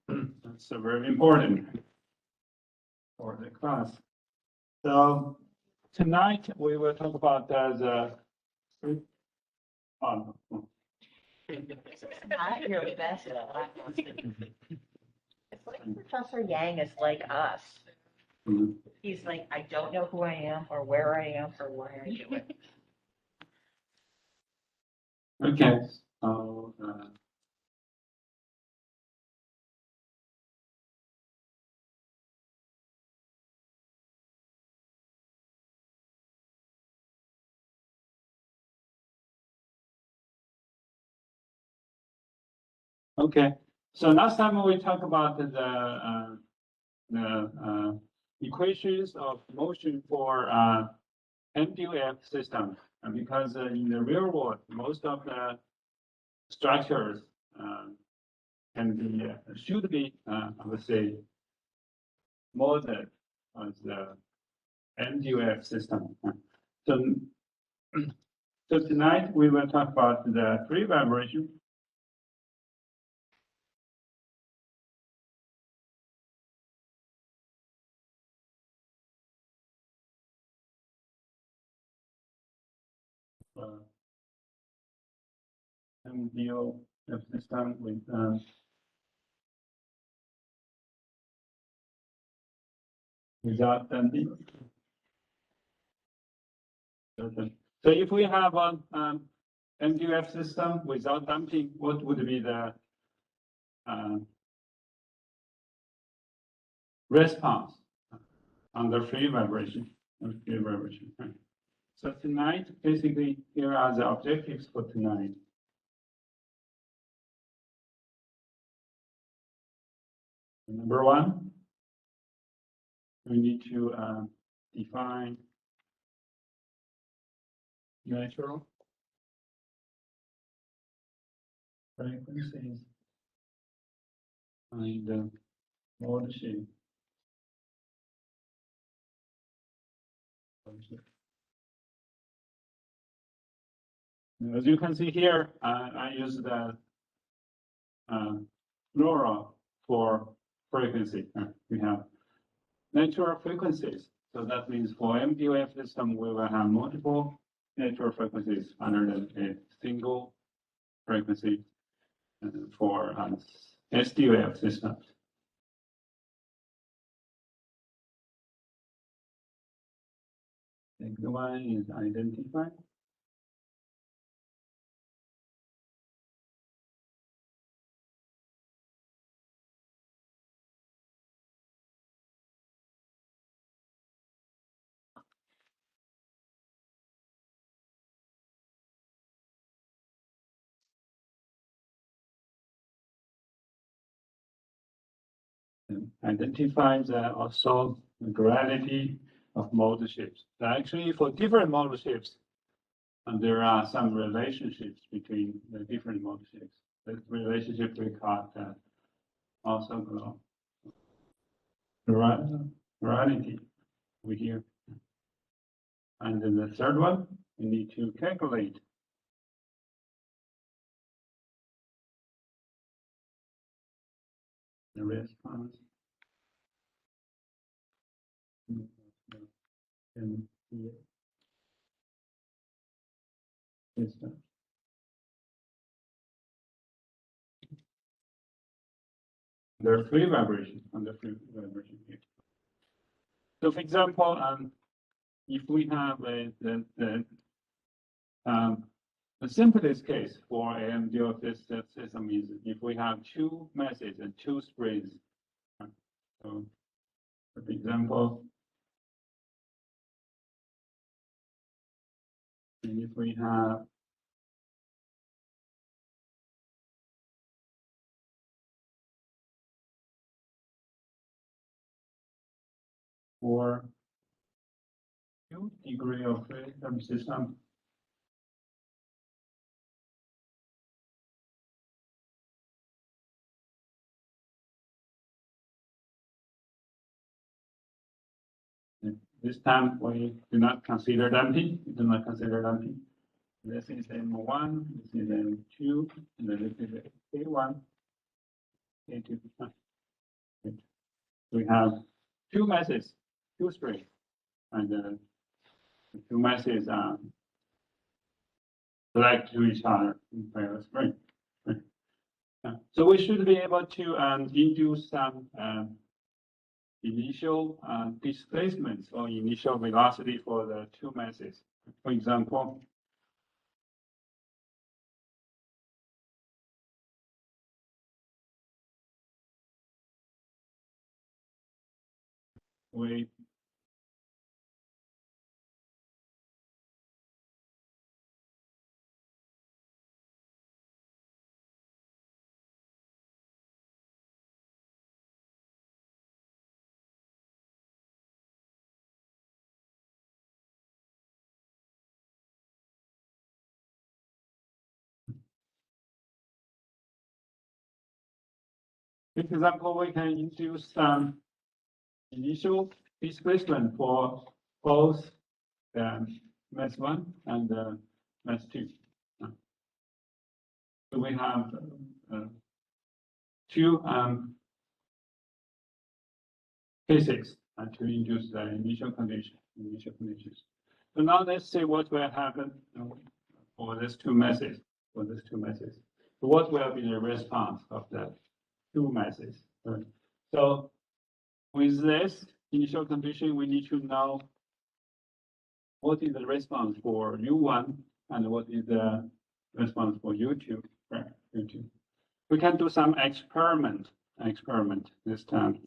That's very important for the class. So tonight we will talk about the Not your best. It's like Professor Yang is like us. He's like, I don't know who I am or where I am or why I do it. Okay, so okay, so last time we talked about the equations of motion for MDOF system, because in the real world, most of the structures can be should be I would say modeled as the MDOF system. So so tonight we will talk about the free vibration. MDOF system with without damping. So if we have a MDOF system without damping, what would be the response under free vibration? Right? So tonight, basically, here are the objectives for tonight. Number one, we need to define natural frequencies and mode shape. As you can see here, I use the plural for frequency. We have natural frequencies. So that means for MDOF system, we will have multiple natural frequencies under a single frequency for SDOF systems. The one is identified. Identifies also the duality of mode shapes. So actually, for different mode shapes, there are some relationships between the different mode shapes. The relationship we call also duality over here. And then the third one, we need to calculate the response. And the system. There are free vibrations on the free vibration here. So, for example, if we have the simplest case for MDOF system is if we have two masses and two springs. So, for example, if we have for 2 degree of freedom system, this time we do not consider damping. We do not consider damping. This is M1, this is M2, and then this is A1, A2. We have two masses, two springs, and the two masses select to each other in parallel spring. So we should be able to induce some initial displacements or initial velocity for the two masses. For example, we For example, we can induce some initial displacement for both the mass 1 and the mass 2. So we have two cases to induce the initial conditions. So now let's see what will happen for these two masses. So what will be the response of the two masses? So with this initial condition, we need to know what is the response for U1 and what is the response for U2. Right, U2. We can do some experiment this time.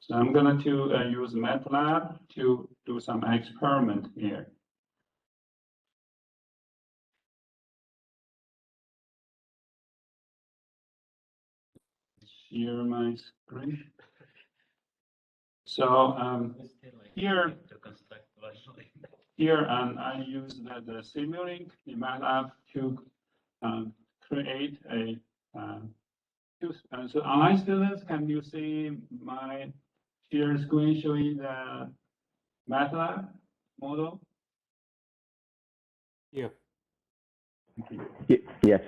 So I'm going to use MATLAB to do some experiment here. Share my screen. So here I use the Simulink in MATLAB to create a so online students, can you see my share screen showing the MATLAB model? Yeah. Yes.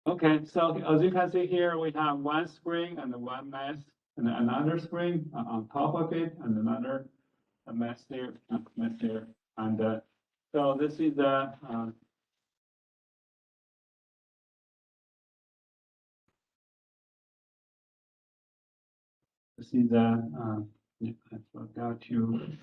Okay, so as you can see here, we have one spring and one mass, and another spring on top of it, and another mass there, and so this is the I forgot to.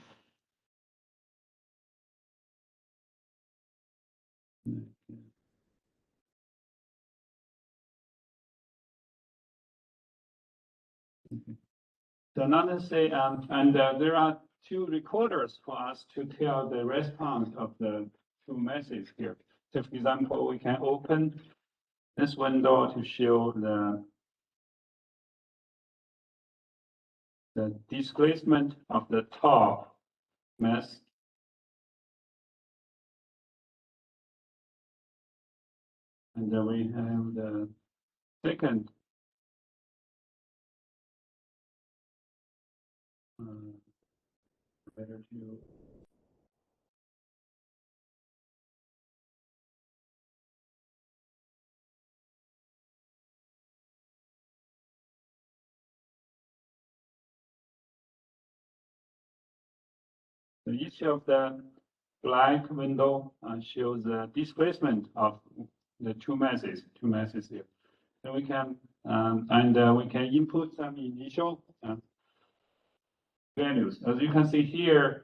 So now let's say, and there are two recorders for us to tell the response of the two masses here. So for example, we can open this window to show the displacement of the top mass. And then we have the second better to so each of the black window shows the displacement of the two masses here. So we can we can input some initial values. As you can see here,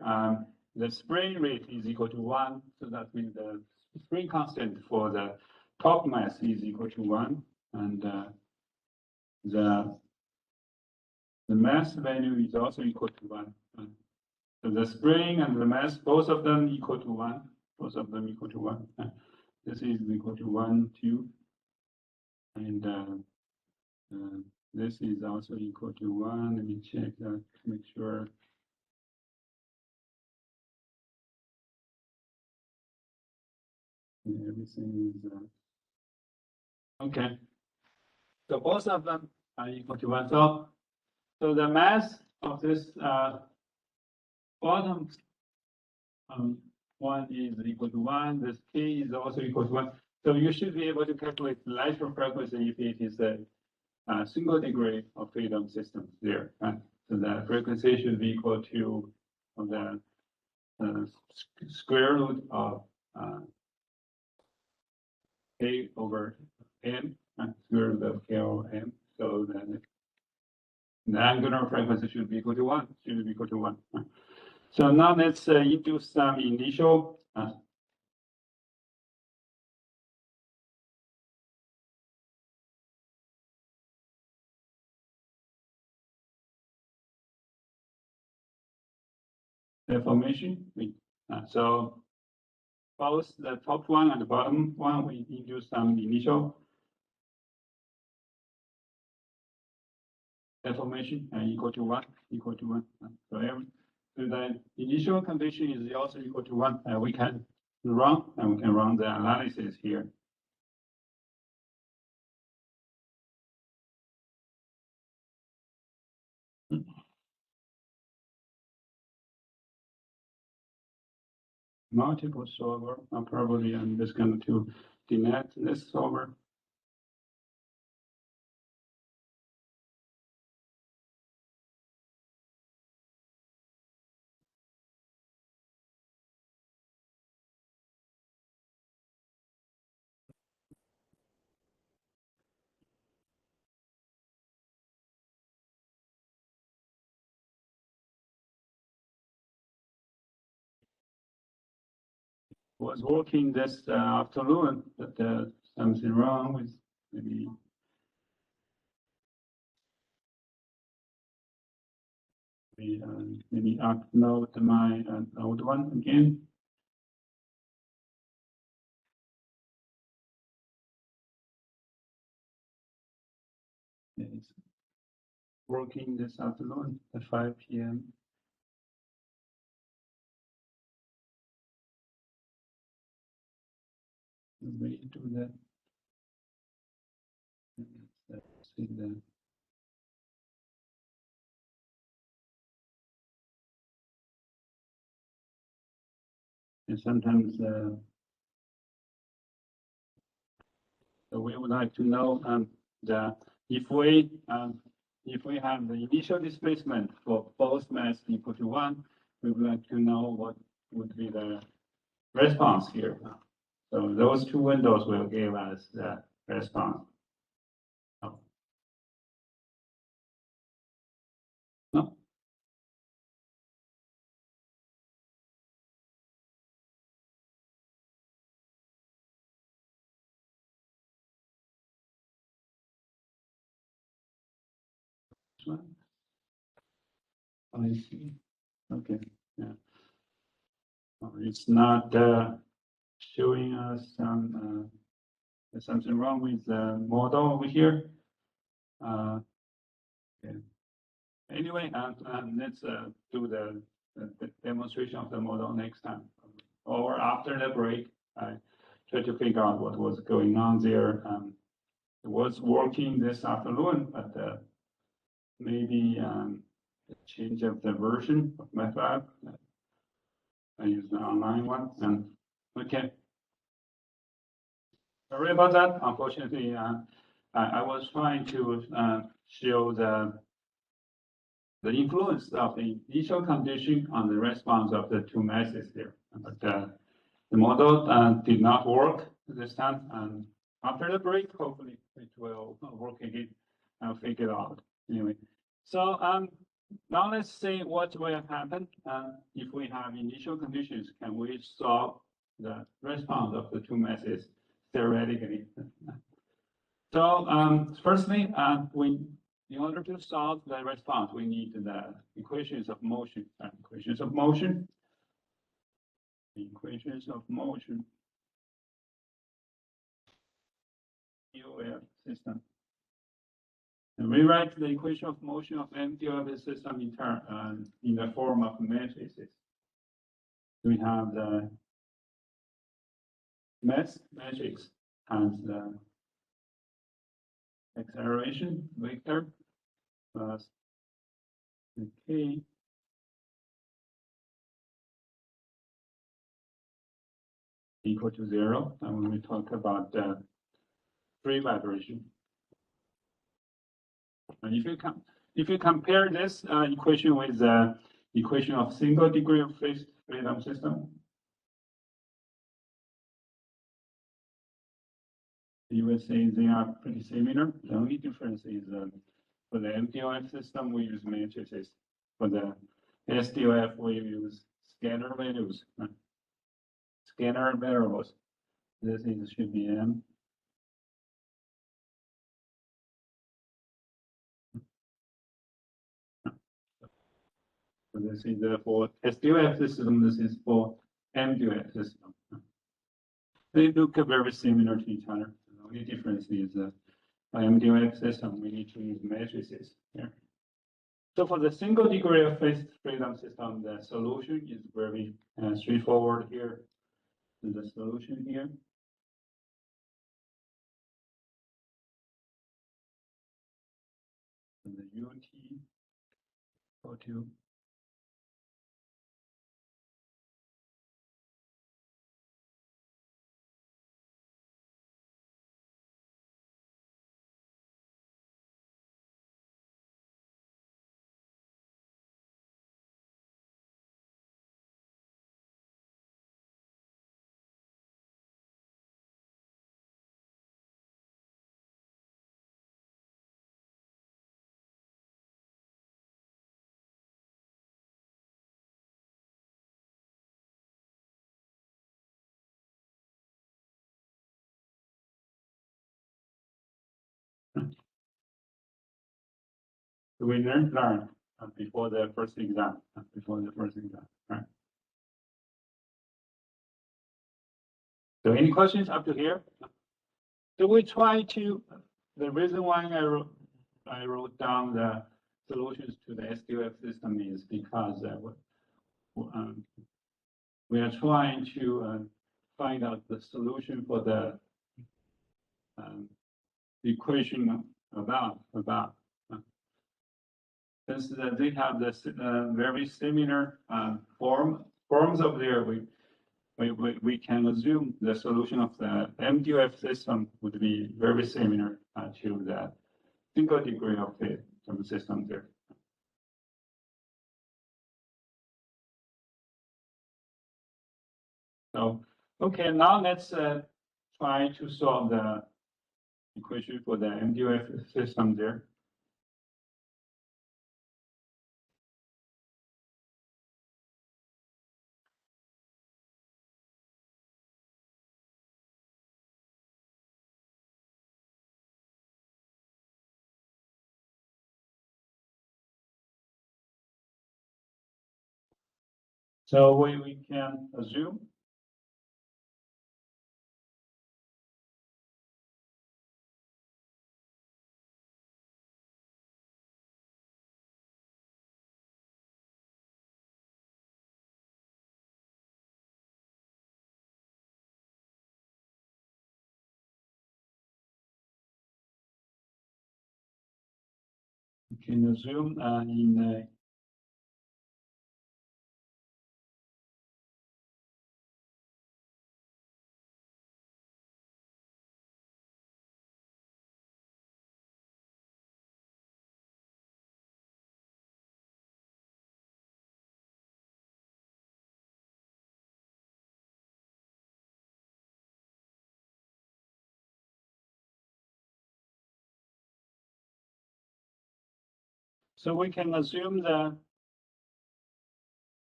the spring rate is equal to 1, so that means the spring constant for the top mass is equal to 1, and the mass value is also equal to 1. So the spring and the mass, both of them equal to 1. This is equal to 1, 2, and this is also equal to 1. Let me check that to make sure. Everything is okay. So both of them are equal to 1. So the mass of this bottom one is equal to 1. This K is also equal to 1. So you should be able to calculate the lateral frequency if it is a single degree of freedom system there. Right? So the frequency should be equal to the square root of K over M, square root of K over M. So then the angular frequency should be equal to 1, should be equal to 1. So now let's induce some initial deformation. So both the top one and the bottom one, we induce some initial deformation equal to 1, equal to 1. So the initial condition is also equal to 1. We can run the analysis here. Multiple solver. Probably I'm just going to delete this solver. Was working this afternoon, but something wrong with maybe maybe upload my old one again. It's working this afternoon at 5 p.m. We do that. Let's see that. And sometimes so we would like to know if we have the initial displacement for both mass equal to 1, we would like to know what would be the response here. So those two windows will give us the response. No. I see. Okay. Yeah. It's not showing us there's something wrong with the model over here. Okay. Anyway, let's do the demonstration of the model next time, or after the break. I try to figure out what was going on there. It was working this afternoon, but maybe the change of the version of MATLAB. I use the online one, and okay. Sorry about that. Unfortunately, I was trying to show the influence of the initial condition on the response of the two masses there, but the model did not work this time. And after the break, hopefully it will work again. I'll figure it out anyway. So now let's see what will happen if we have initial conditions. Can we solve the response of the two masses theoretically? So firstly, in order to solve the response, we need the equations of motion. Equations of motion. The equations of motion. MDOF system. And we write the equation of motion of MDOF system in the form of matrices. We have the mass matrix times the acceleration vector plus the k . equal to 0, and when we talk about free vibration. And if you compare this equation with the equation of single degree of freedom system, you will see they are pretty similar. The only difference is for the MDOF system, we use matrices. For the SDOF, we use scalar values, scalar variables. This should be M. So this is for SDOF system, this is for MDOF system. They look very similar to each other. The only difference is for MDOF system, we need to use matrices here. So for the single degree of freedom system, the solution is very straightforward here. So the solution here. So the UT equal to we learned before the first exam, right? So any questions up to here? So we try to, the reason why I wrote down the solutions to the SDOF system is because we are trying to find out the solution for the equation above. Since they have this very similar forms of there, we can assume the solution of the MDOF system would be very similar to the single degree of freedom system there. So, okay, now let's try to solve the equation for the MDOF system there. So we can assume in so we can assume that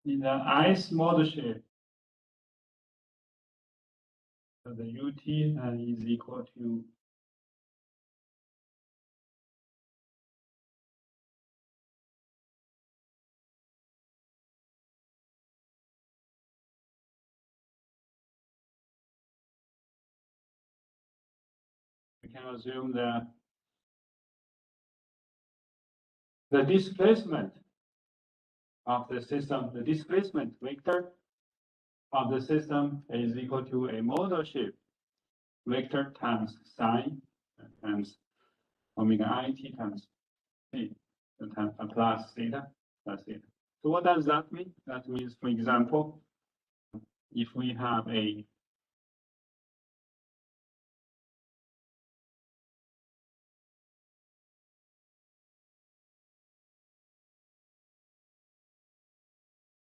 in the ice model shape, so the UT is equal to we can assume that the displacement of the system, the displacement vector of the system is equal to a model shape vector times sine times omega it times t plus theta. So what does that mean? That means, for example, if we have a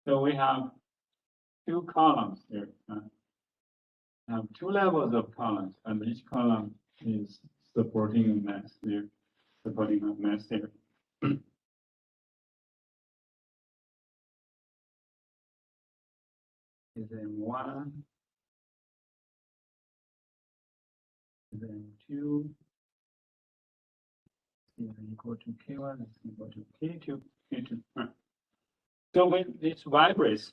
So we have two columns here. Have two levels of columns, and each column is supporting a mass here, supporting a mass here. Is then one, then two, is equal to K1, is equal to K2, K2. Right. So when it vibrates,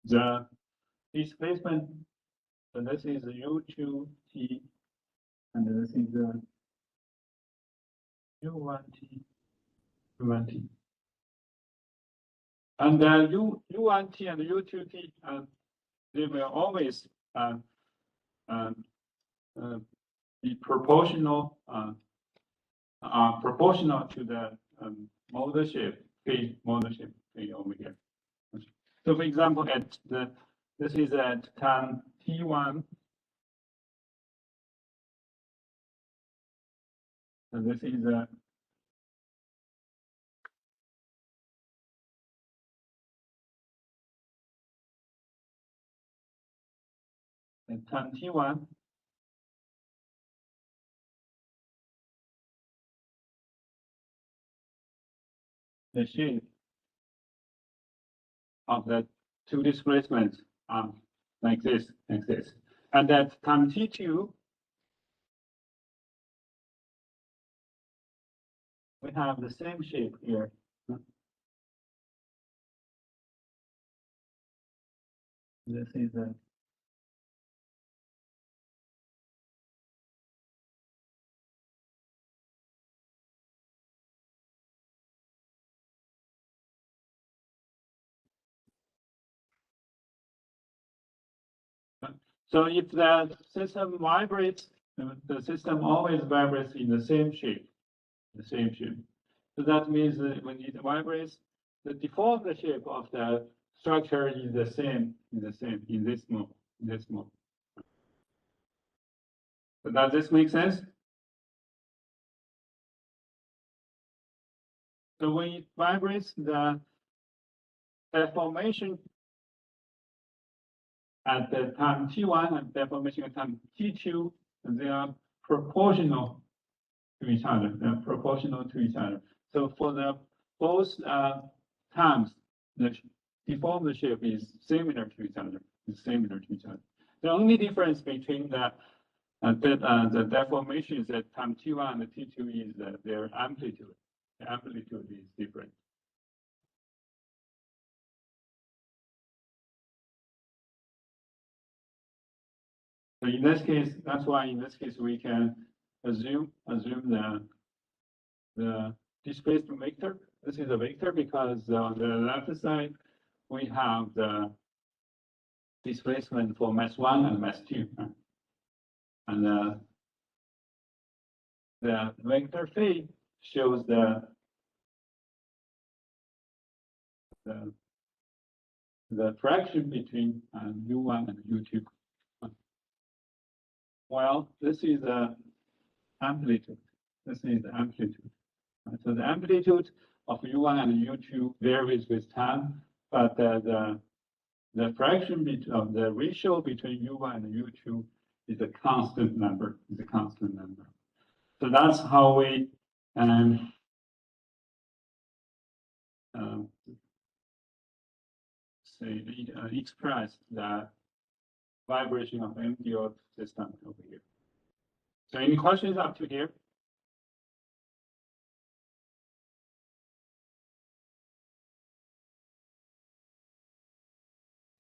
the displacement, so this is U2T, and this is the U1T, U1T. And U1T and U2T, they will always be proportional to the model shape, phase model shape over here. So for example, this is at time T1, and this is at time T1. The shape of the two displacements like this. And at time T2, we have the same shape here. This is so if the system vibrates, the system always vibrates in the same shape. So that means that when it vibrates, the default shape of the structure is the same in this mode. So does this make sense? So when it vibrates, the deformation at the time T1 and deformation at time T2, they are proportional to each other. So for the both times, the deformed shape is similar to each other. The only difference between the deformations at time T1 and T2 is their amplitude. The amplitude is different. So in this case, that's why in this case we can assume the displacement vector. This is a vector because on the left side we have the displacement for mass 1 and mass 2. And the vector phi shows the fraction between U1 and U2. Well, this is the amplitude. So the amplitude of U1 and U2 varies with time, but the fraction of the ratio between U1 and U2 is a constant number. So that's how we express the vibration of MDOF system over here. So any questions up to here?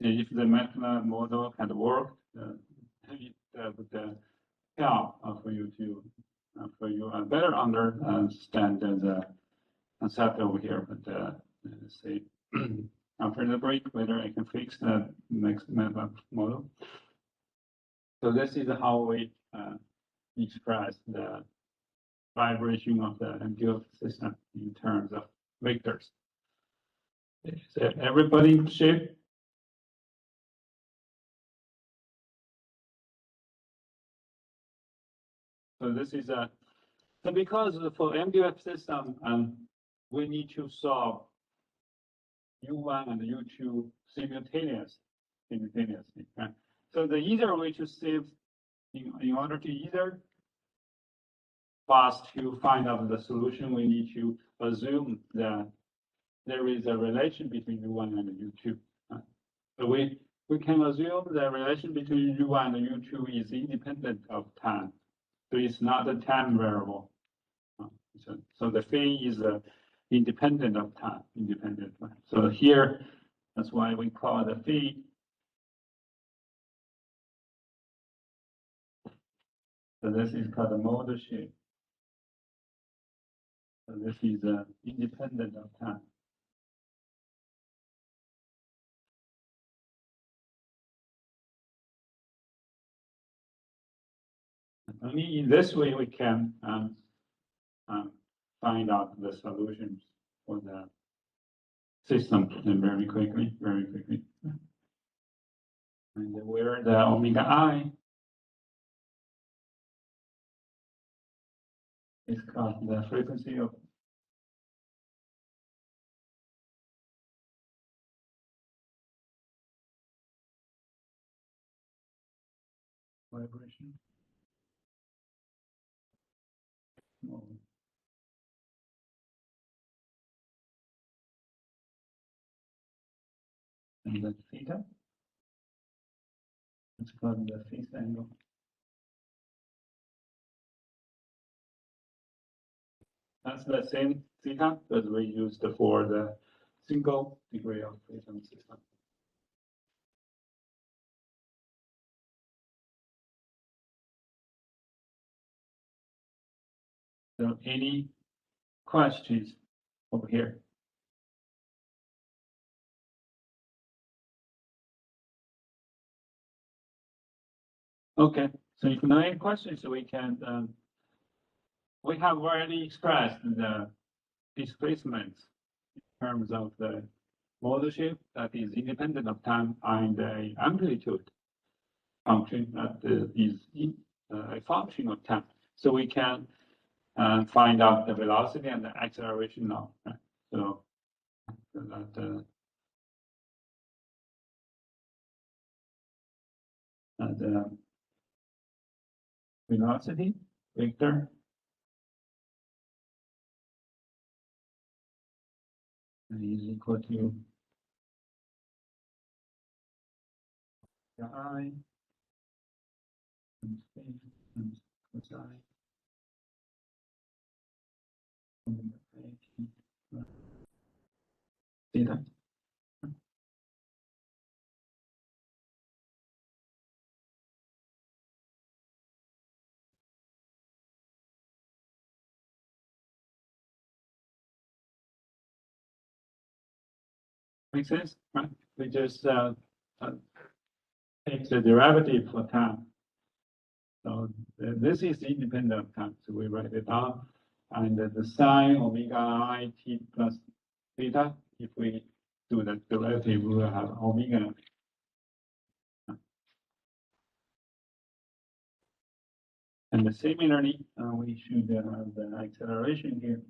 If the MATLAB model had worked, it would help for you to for you better understand the concept over here. But let's see after the break whether I can fix the next MATLAB model. So this is how we express the vibration of the MDOF system in terms of vectors. So everybody shape. So this is a so because for MDOF system, we need to solve U1 and U2 simultaneously. Right? So the easier way to save in order to either fast to find out the solution, we need to assume that there is a relation between U1 and U2. So we can assume the relation between U1 and U2 is independent of time. So it's not a time variable. So the phi is independent of time, independent. So here, that's why we call the phi. So this is called the modal shape. So this is independent of time. Only in this way we can find out the solutions for the system very quickly. And where the omega I is called the frequency of vibration. And the theta, it's called the phase angle. That's the same theta that we used for the single degree of freedom system. So any questions over here? Okay, so if no any questions, we can, we have already expressed the displacements in terms of the modal shape that is independent of time and the amplitude function that is a function of time. So we can find out the velocity and the acceleration now. Right? So that the velocity vector is equal to I and cosine theta. Makes sense, right? We just take the derivative for time. So this is independent of time. So we write it down, and the sine omega I t plus theta. If we do the derivative, we will have omega. And similarly, we should have the acceleration here.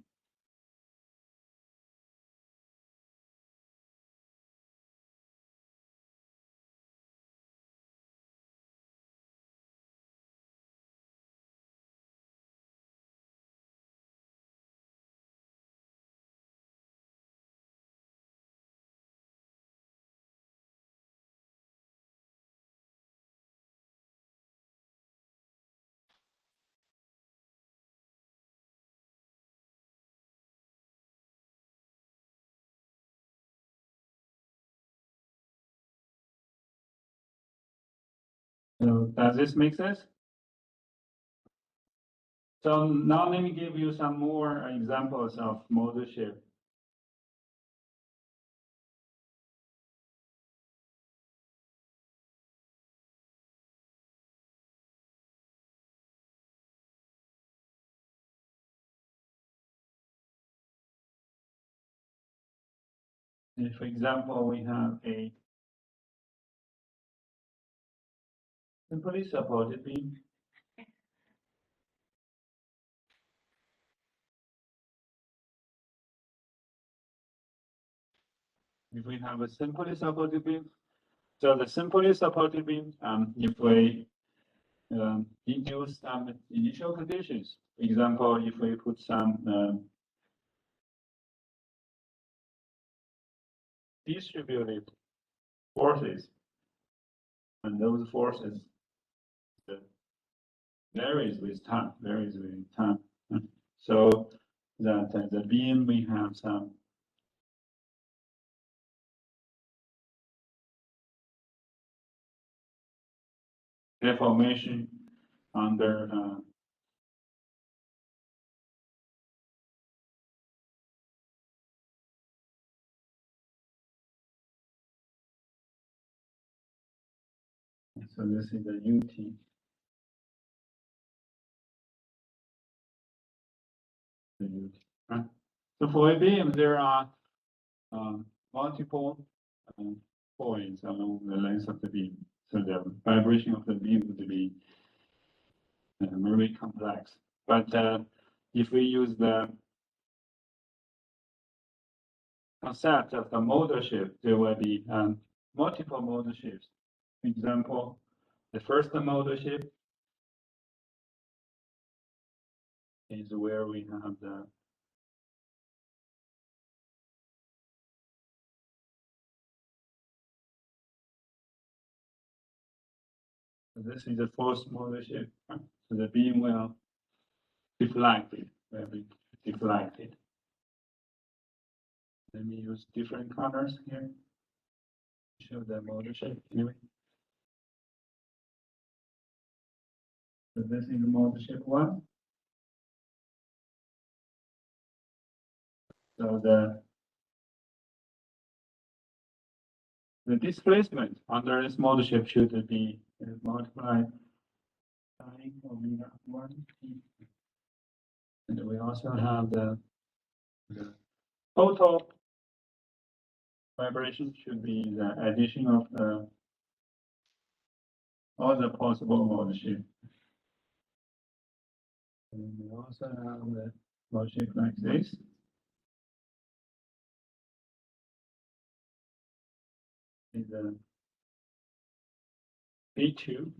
So does this make sense? So now let me give you some more examples of modal shift. For example, we have a simply supported beam. If we have a simply supported beam, so the simply supported beam, if we induce some initial conditions, for example, if we put some distributed forces, and those forces varies with time. So that the beam we have some deformation under so this is the UT. So for a beam, there are multiple points along the length of the beam. So the vibration of the beam would be very complex. But if we use the concept of the modal shift, there will be multiple modal shifts. For example, the first modal shift is where we have the this is the first modal shift. So the beam will deflected, will be deflected. Let me use different colors here. Show the modal shift anyway. So this is the modal shift one. So the displacement under this modal shift should be multiplied by omega 1 t. And we also have the total vibration should be the addition of all the possible modal shift. And we also have the modal shift like this. Is the B2.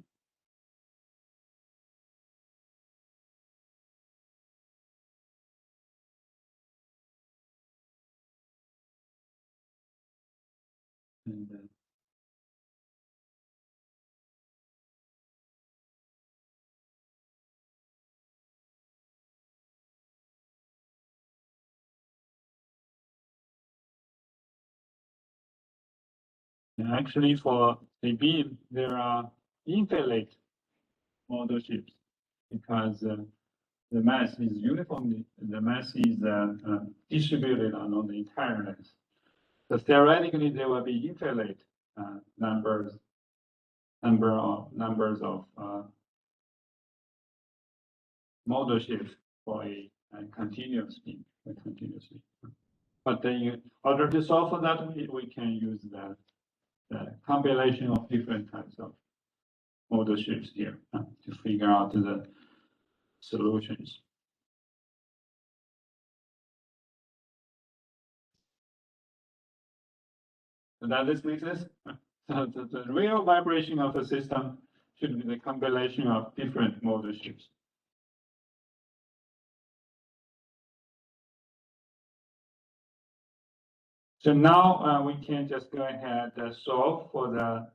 And actually, for the beam, there are infinite modal shifts because the mass is uniformly, the mass is distributed along the entire length. So theoretically, there will be infinite numbers of modal shifts for a continuous beam, But then, in order to solve for that, we can use the combination of different types of modal shifts here to figure out the solutions. So that this makes sense. So the real vibration of the system should be the combination of different modal shifts. So now we can just go ahead and solve for the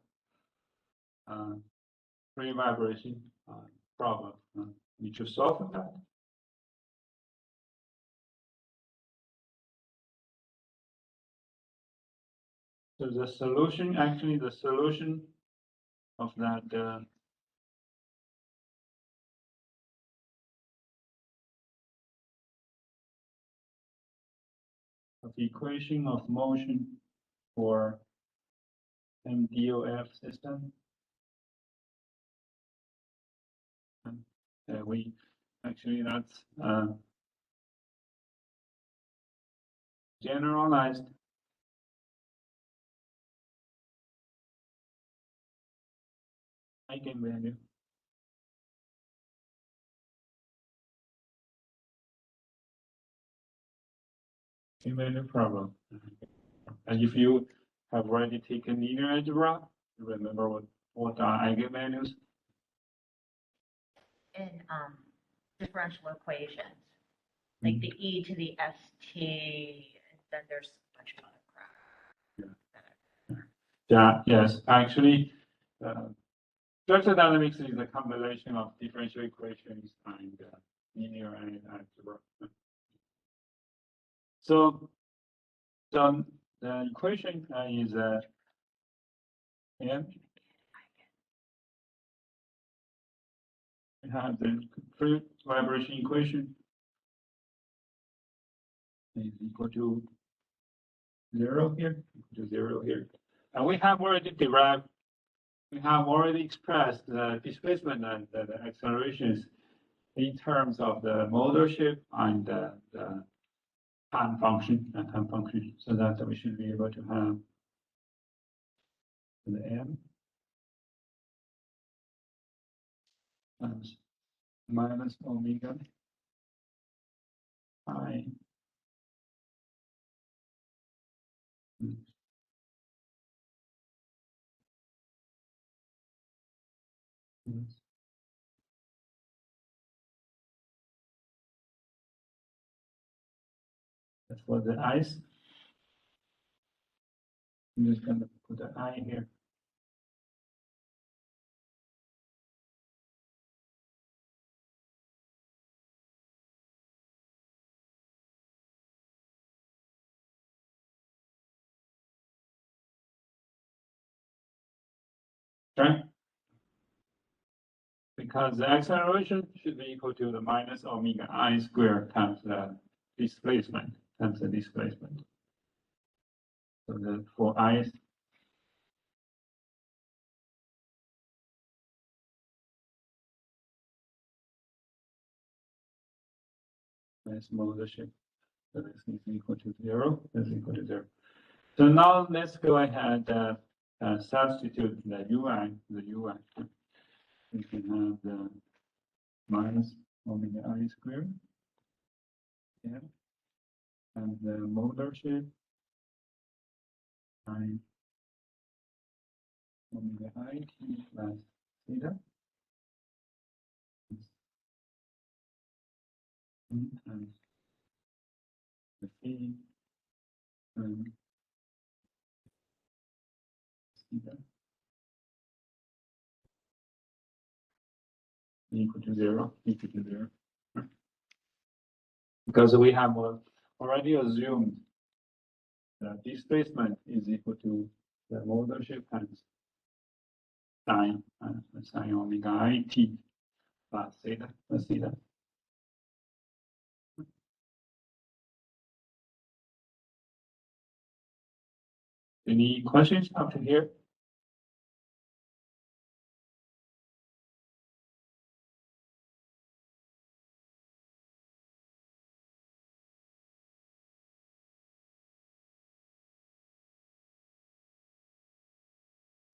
free vibration problem. We should solve for that. So the solution, actually the solution of that equation of motion for MDOF system. We actually that's generalized eigenvalue. Eigenvalue problem. And if you have already taken linear algebra, you remember what are eigenvalues? In differential equations, like the e to the st, and then there's a bunch of other crap. Yeah, yes, actually, structural dynamics is a combination of differential equations and linear algebra. So the equation is M. We have the free vibration equation is equal to 0 here, and we have already derived. We have already expressed the displacement and the accelerations in terms of the modal shape and the time function, so that we should be able to have the M times minus omega I that's for the ice. I'm just going to put the I here. Okay? Because the acceleration should be equal to the minus omega I squared times the displacement, So the for I minus modal shape. So this is equal to 0. That's equal to 0. So now let's go ahead substitute the UI. We can have the minus omega I squared. Yeah. And the modal shape I omega I t plus theta. And the C and theta equal to 0. Because we have already assumed that displacement is equal to the modal shape times sine omega I t plus theta. Any questions up to here?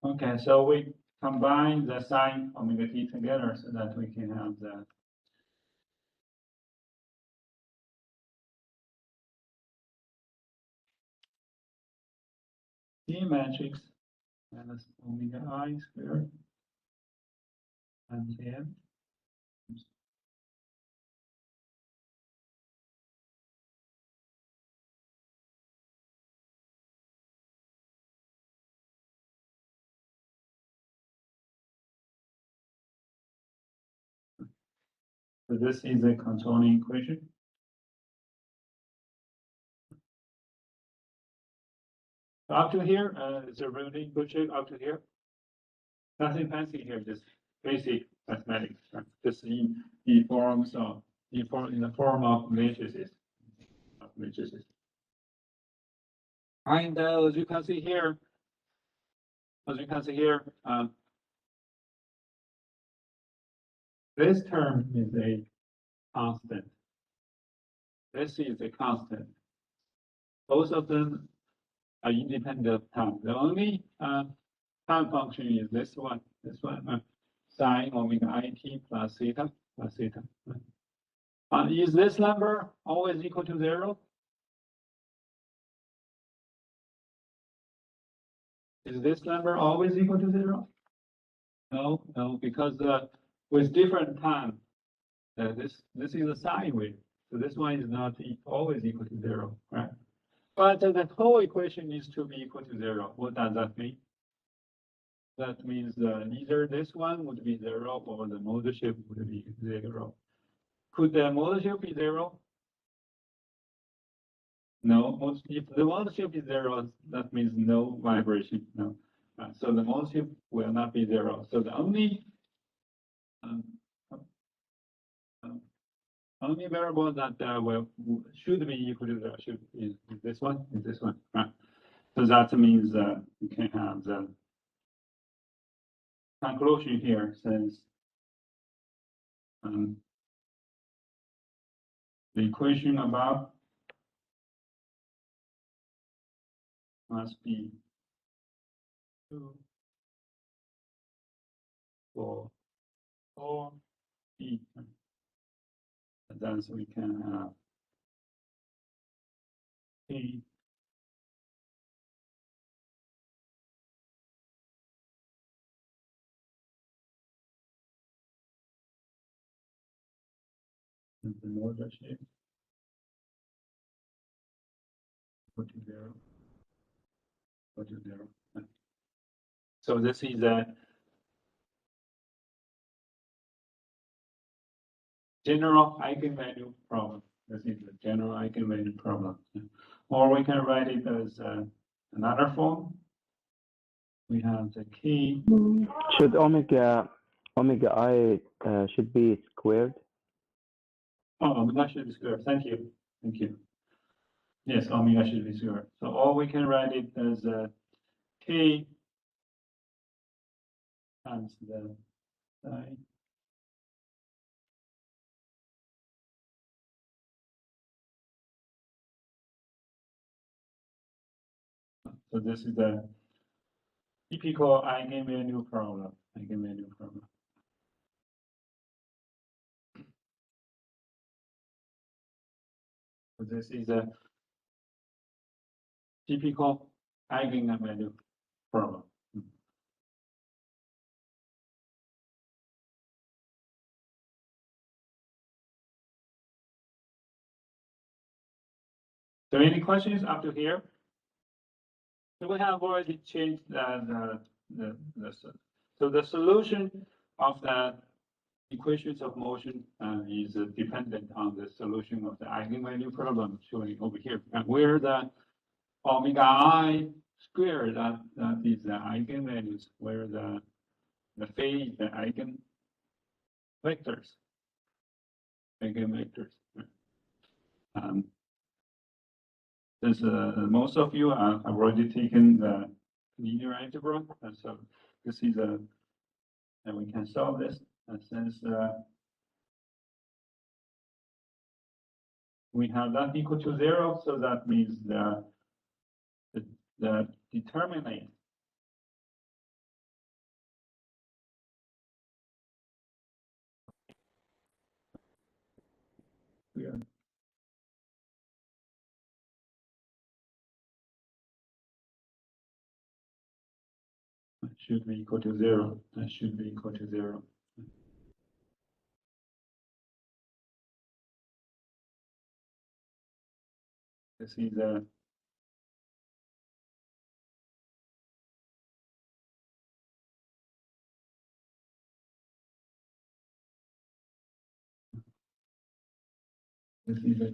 Okay, so we combine the sine omega t together so that we can have the T matrix minus omega I squared and n. So this is a controlling equation. Up to here, it's a really good shape up to here. Nothing fancy here, just basic mathematics, right? Just in the forms of in the form of matrices. And as you can see here, this term is a constant. This is a constant. Both of them are independent of time. The only time function is this one, sine omega it plus theta. Is this number always equal to 0? Is this number always equal to 0? No, because with different time, this is a sine wave, so this one is not always equal to 0, right? But the whole equation needs to be equal to 0. What does that mean? That means either this one would be 0 or the mothership would be 0. Could the mothership be 0? No. If the mothership is 0, that means no vibration. No. So the mothership will not be 0. So the only only variable that should be equal to 0 is this one. Right? So that means you can have the conclusion here says the equation above must be 2 for 4 e. And then so we can have p and the mothership equal to 0. So this is a general eigenvalue problem. This is a general eigenvalue problem. Or we can write it as another form. We have the key. Should omega I should be squared? Oh, omega should be squared. Thank you. Yes, omega should be squared. So or we can write it as k times the psi. So this is the typical eigenvalue problem. So this is a typical eigenvalue problem. So any questions up to here? So we have already changed so the solution of the equations of motion is dependent on the solution of the eigenvalue problem showing over here. And where the omega I squared, that is the eigenvalues, where the phase, the eigenvectors. Since most of you have already taken the linear algebra, and so this is and we can solve this. And since we have that equal to 0, so that means the determinant here should be equal to 0. That should be equal to 0. This is the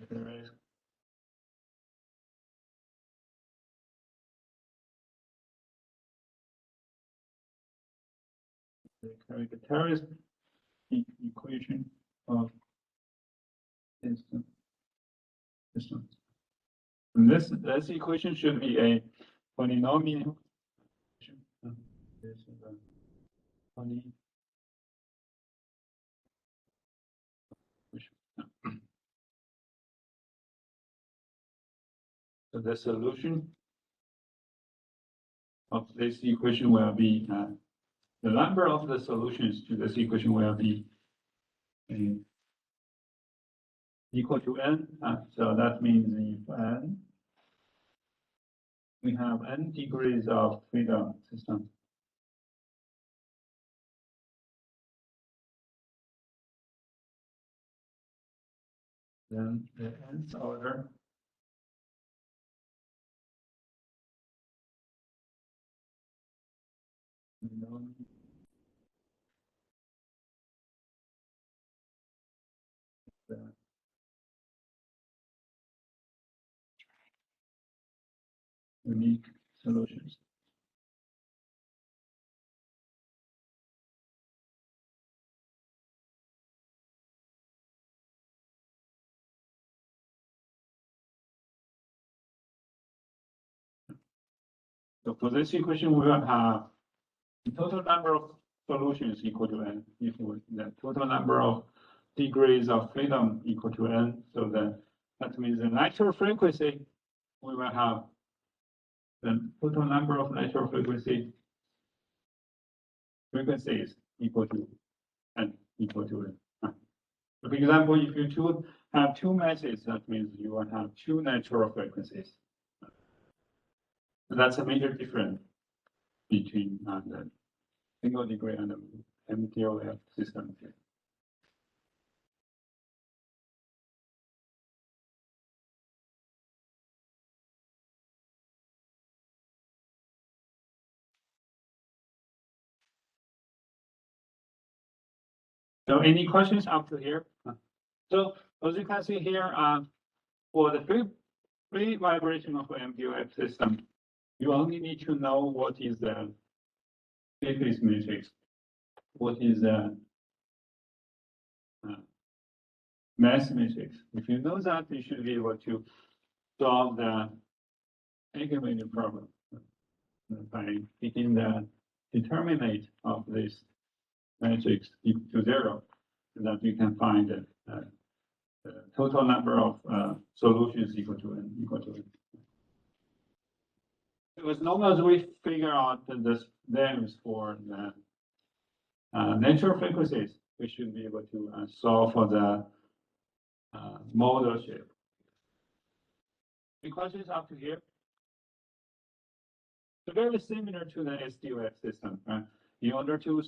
correct. The characteristic equation of system. And this equation should be a polynomial. This is a So the solution of this equation will be the number of the solutions to this equation will be equal to n. So that means if n, we have n degrees of freedom system. Then the nth order the unique solutions. So for this equation, we will have the total number of solutions equal to n, equal the total number of degrees of freedom equal to n. So that means the natural frequency, we will have the total number of natural frequencies equal to n, equal to n. So for example, if you have two masses, that means you will have two natural frequencies. So that's a major difference between the single degree and the MDOF system. So any questions up to here? So as you can see here, for the free vibration of the MDOF system, you only need to know what is the Stiffness matrix, what is the mass matrix. If you know that, you should be able to solve the eigenvalue problem by taking the determinant of this matrix equal to 0, so that you can find the total number of solutions equal to n. So as long as we figure out the values for the natural frequencies, we should be able to solve for the modal shape. The questions up to here? So very similar to the SDOF system, right? In order to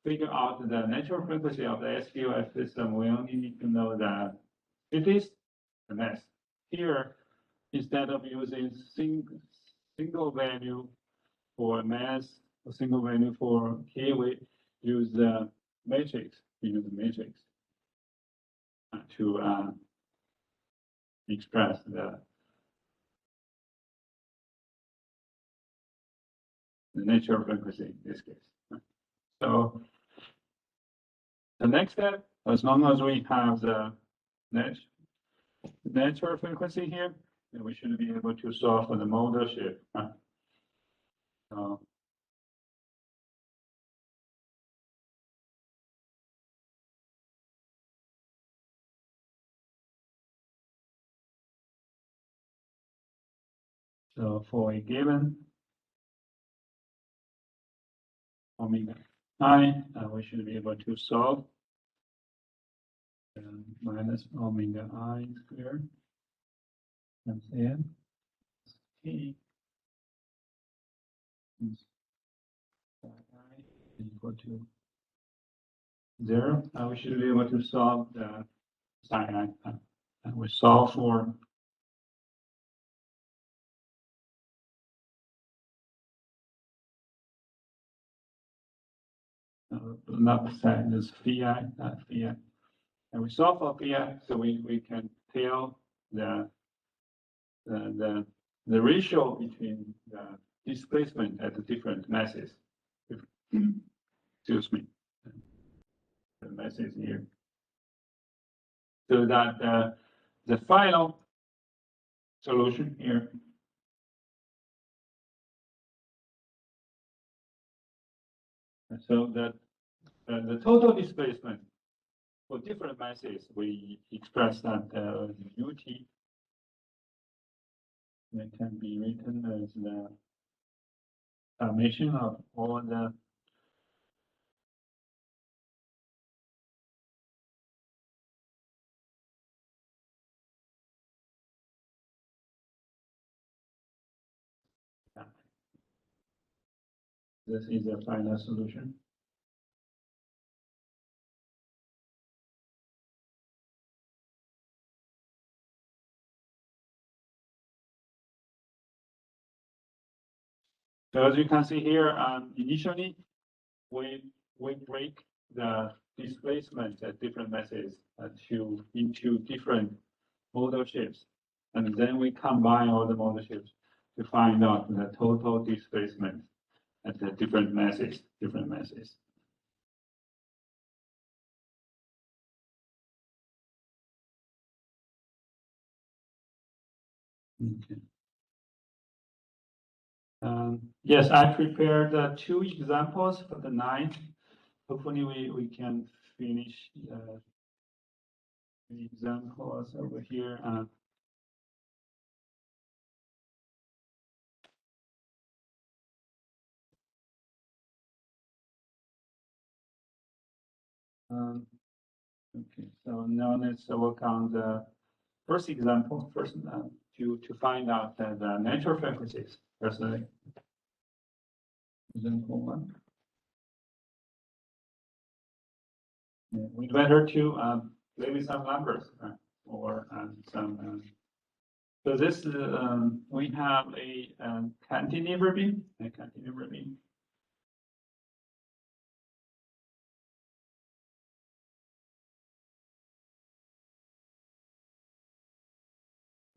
figure out the natural frequency of the SDOF system, we only need to know that it is the mass. Here, instead of using single value for mass, a single value for K, we use the matrix. We use the matrix to express the natural frequency in this case. So the next step, as long as we have the natural frequency here, then we should be able to solve for the modal shift. So for a given omega I, we should be able to solve minus omega I squared times n t is equal to 0. We should be able to solve the psi I. And we solve for not psi, this phi, phi. And we solve for phi, so we can tell the ratio between the displacement at the different masses. Excuse me, the masses here. So that the final solution here. And so that the total displacement for different masses, we express that UT. It can be written as the summation of all the this is the final solution. So as you can see here, initially we break the displacement at different masses into different model shapes, and then we combine all the model shapes to find out the total displacement at the different masses. Okay. Yes, I prepared 2 examples for the 9. Hopefully we can finish the examples over here. Okay, so now let's work on the first example first to find out the natural frequencies. Personally, example 1. Yeah, we better to play with some numbers or some. So this we have a cantilever beam,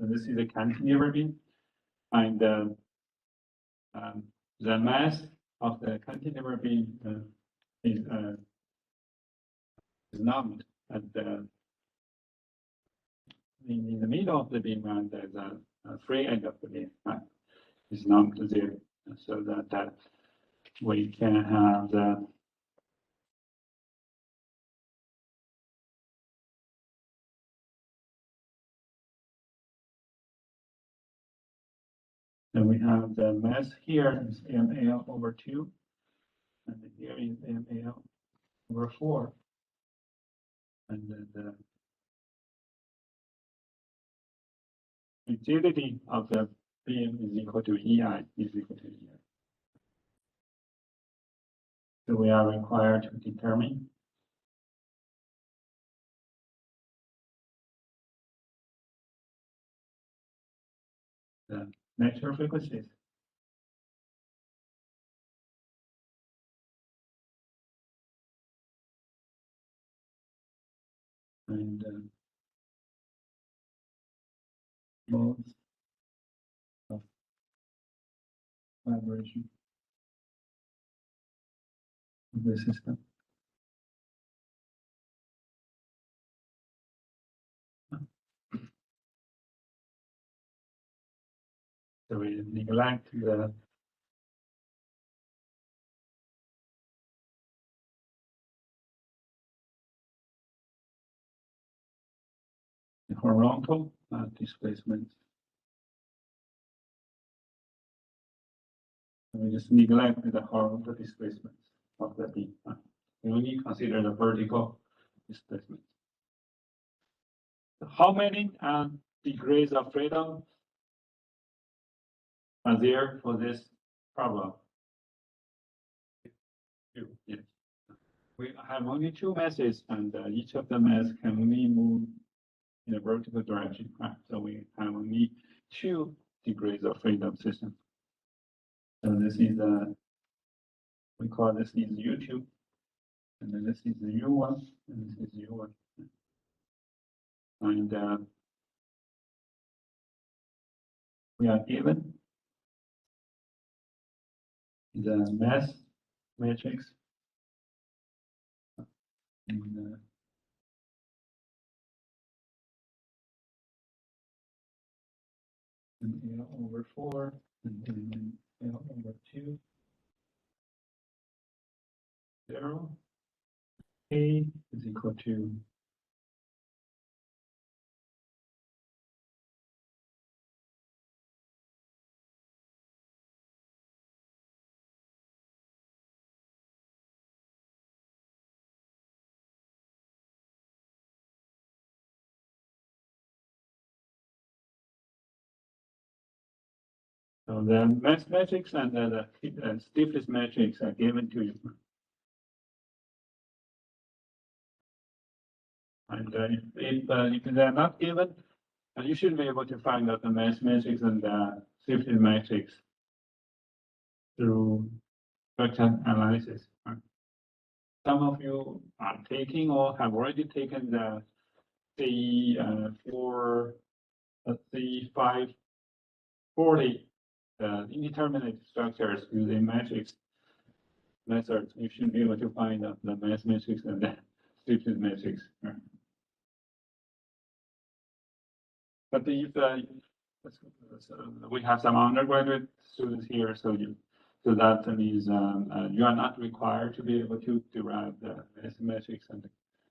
So this is a cantilever beam, and the mass of the cantilever beam is numbed at the in the middle of the beam, and the free end of the beam is numbed there, so that we can have the and we have the mass here is ML over 2, and here is ML over 4, and then the rigidity of the beam is equal to EI. So we are required to determine the natural frequencies. And modes of vibration of the system. So we neglect the horizontal displacement. We just neglect the horizontal displacement of the beam. We only consider the vertical displacement. How many degrees of freedom are there for this problem? 2. Yes. We have only 2 masses, and each of the mass can only move in a vertical direction. So we have only 2 degrees of freedom system. So this is we call this is U2, and then this is U1, and this is U1. And we are given the mass matrix. And, and L over 4, and then L over 2, 0. A is equal to so the mass matrix and the stiffness matrix are given to you. And if they're not given, you should be able to find out the mass matrix and the stiffness matrix through vector analysis. Some of you are taking or have already taken the CE543 indeterminate structures using matrix method. You should be able to find out the mass matrix and the stiffness matrix. But if we have some undergraduate students here, so that means you are not required to be able to derive the mass matrix and the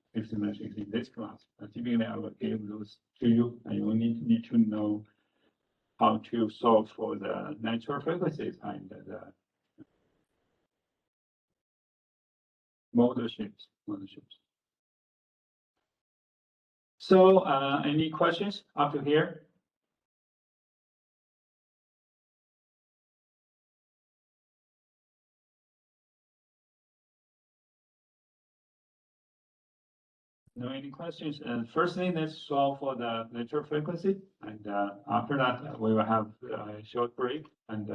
stiffness matrix in this class. Typically, I will give those to you, and you will need to know how to solve for the natural frequencies and the model shapes. So, any questions up to here? No, any questions? First thing, let's solve for the natural frequency, and after that, we will have a short break and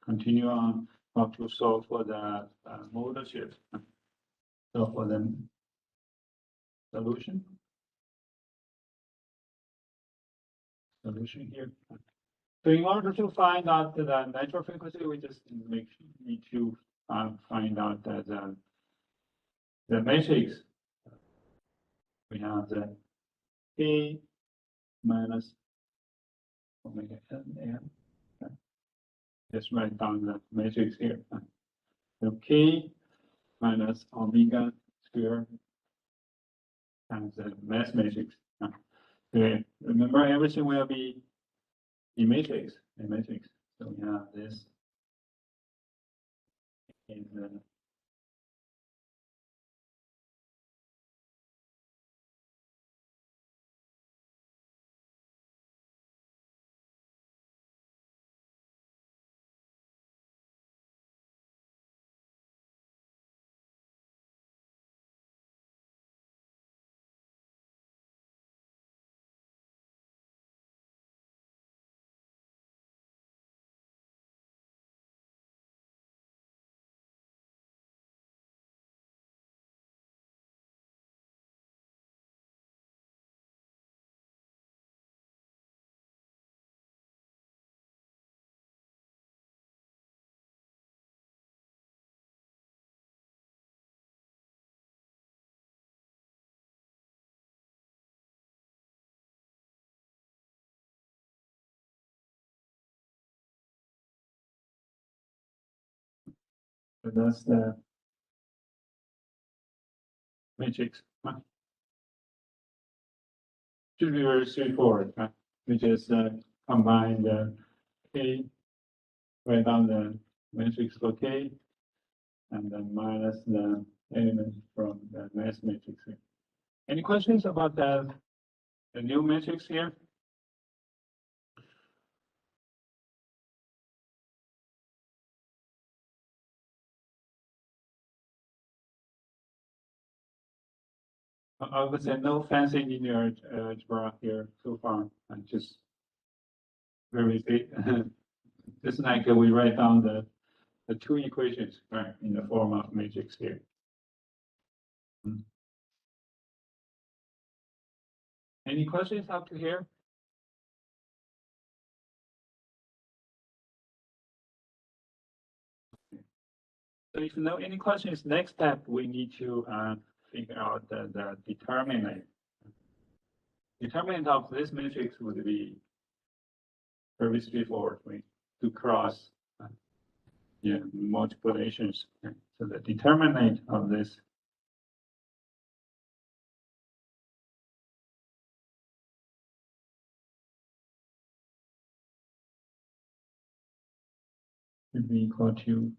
continue on how to solve for the modal shift. So for the solution here. So in order to find out the natural frequency, we just need to find out that the matrix. We have the K minus omega n. Just write down the matrix here. So K minus omega square times the mass matrix. Okay, remember everything will be in matrix. So we have this is the so that's the matrix. Should be very straightforward. We just combine the K, write down the matrix for K, and then minus the element from the mass matrix here. Any questions about the new matrix here? I would say no fancy linear algebra here so far. I'm just very big. Just like we write down the two equations, right, in the form of matrix here. Any questions up to here? So if no any questions, next step we need to figure out the determinant. Determinant of this matrix would be very straightforward way to cross multiplications. So the determinant of this should be equal to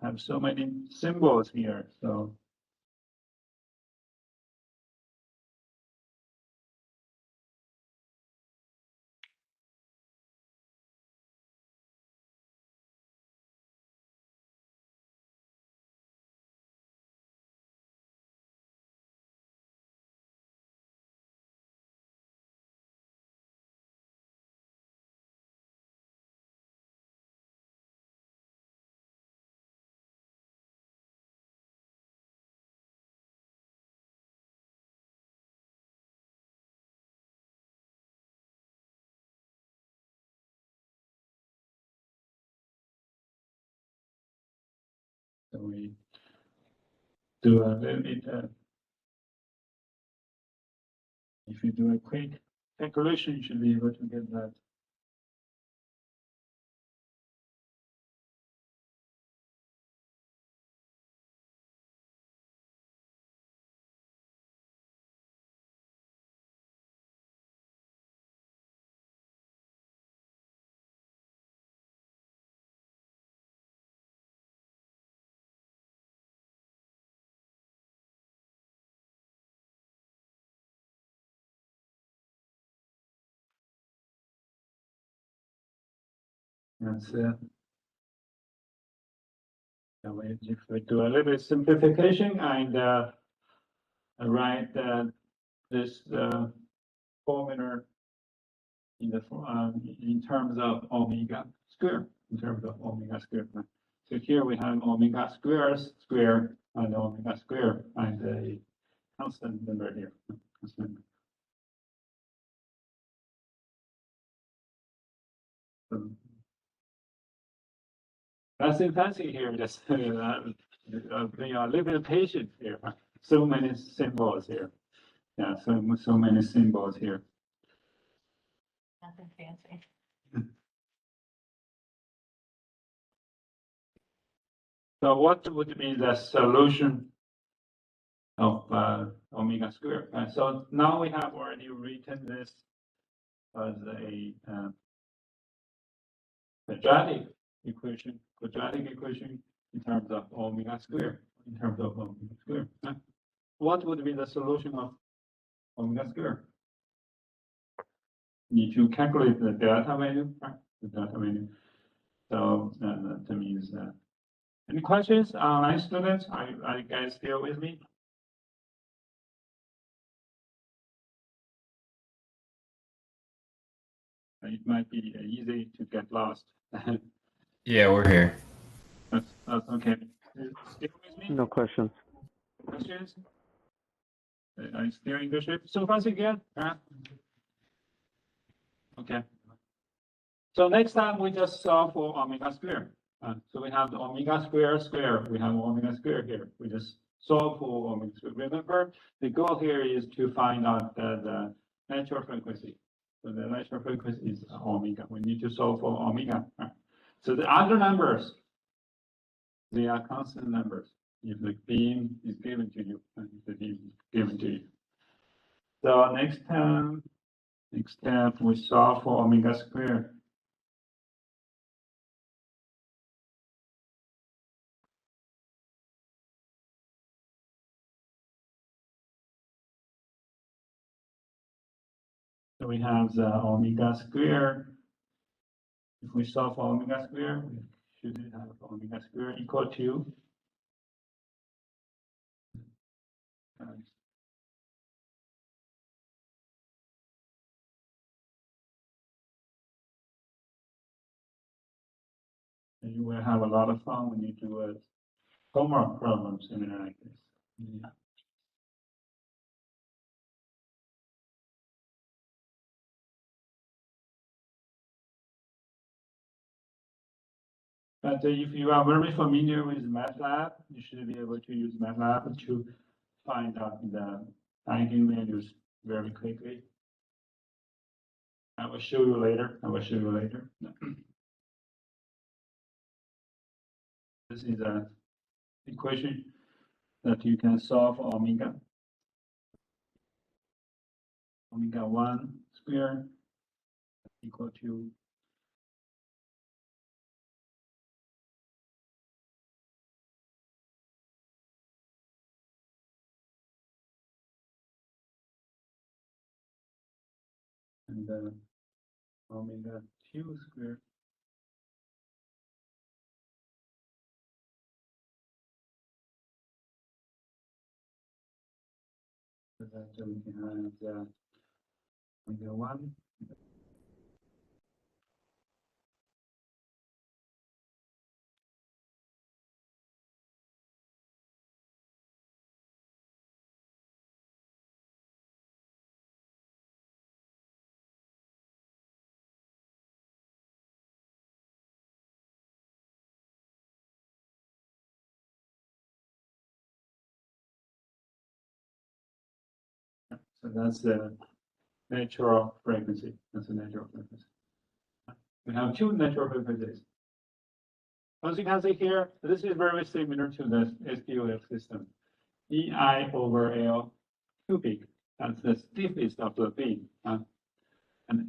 have so many symbols here. So we do a little bit. If you do a quick calculation, you should be able to get that. That's if we do a little bit simplification and write this formula in terms of omega square, So here we have omega square and omega square and a constant number here. Constant. Nothing fancy here, just be a little bit patient here. So many symbols here. Yeah, so many symbols here. Nothing fancy. So what would be the solution of omega square? So now we have already written this as a quadratic equation in terms of omega square. What would be the solution of omega square? Need to calculate the delta value, right? The delta value. So that means any questions, online students? Are you guys still with me? It might be easy to get lost. Yeah, we're here. That's okay. Still with me? No questions. Questions? Are you still in good shape? So once again, okay. So next time we just solve for omega square. So we have the omega square. We have omega square here. We just solve for omega square. Remember, the goal here is to find out the natural frequency. So the natural frequency is omega. We need to solve for omega. So the other numbers, they are constant numbers. If the beam is given to you, So next step, we solve for omega square. So we have the omega square. If we solve for omega square, we should have omega square equal to and you will have a lot of fun when you do a homework problem similar like this. Yeah. But if you are very familiar with MATLAB, you should be able to use MATLAB to find out the eigenvalues very quickly. I will show you later. I will show you later. This is an equation that you can solve omega 1 square equal to and omega 2 square so that we can have omega 1 so that's the natural frequency. That's the natural frequency. We have two natural frequencies. As you can see here, this is very similar to the MDOF system. EI over L cubic, that's the stiffness of the beam. And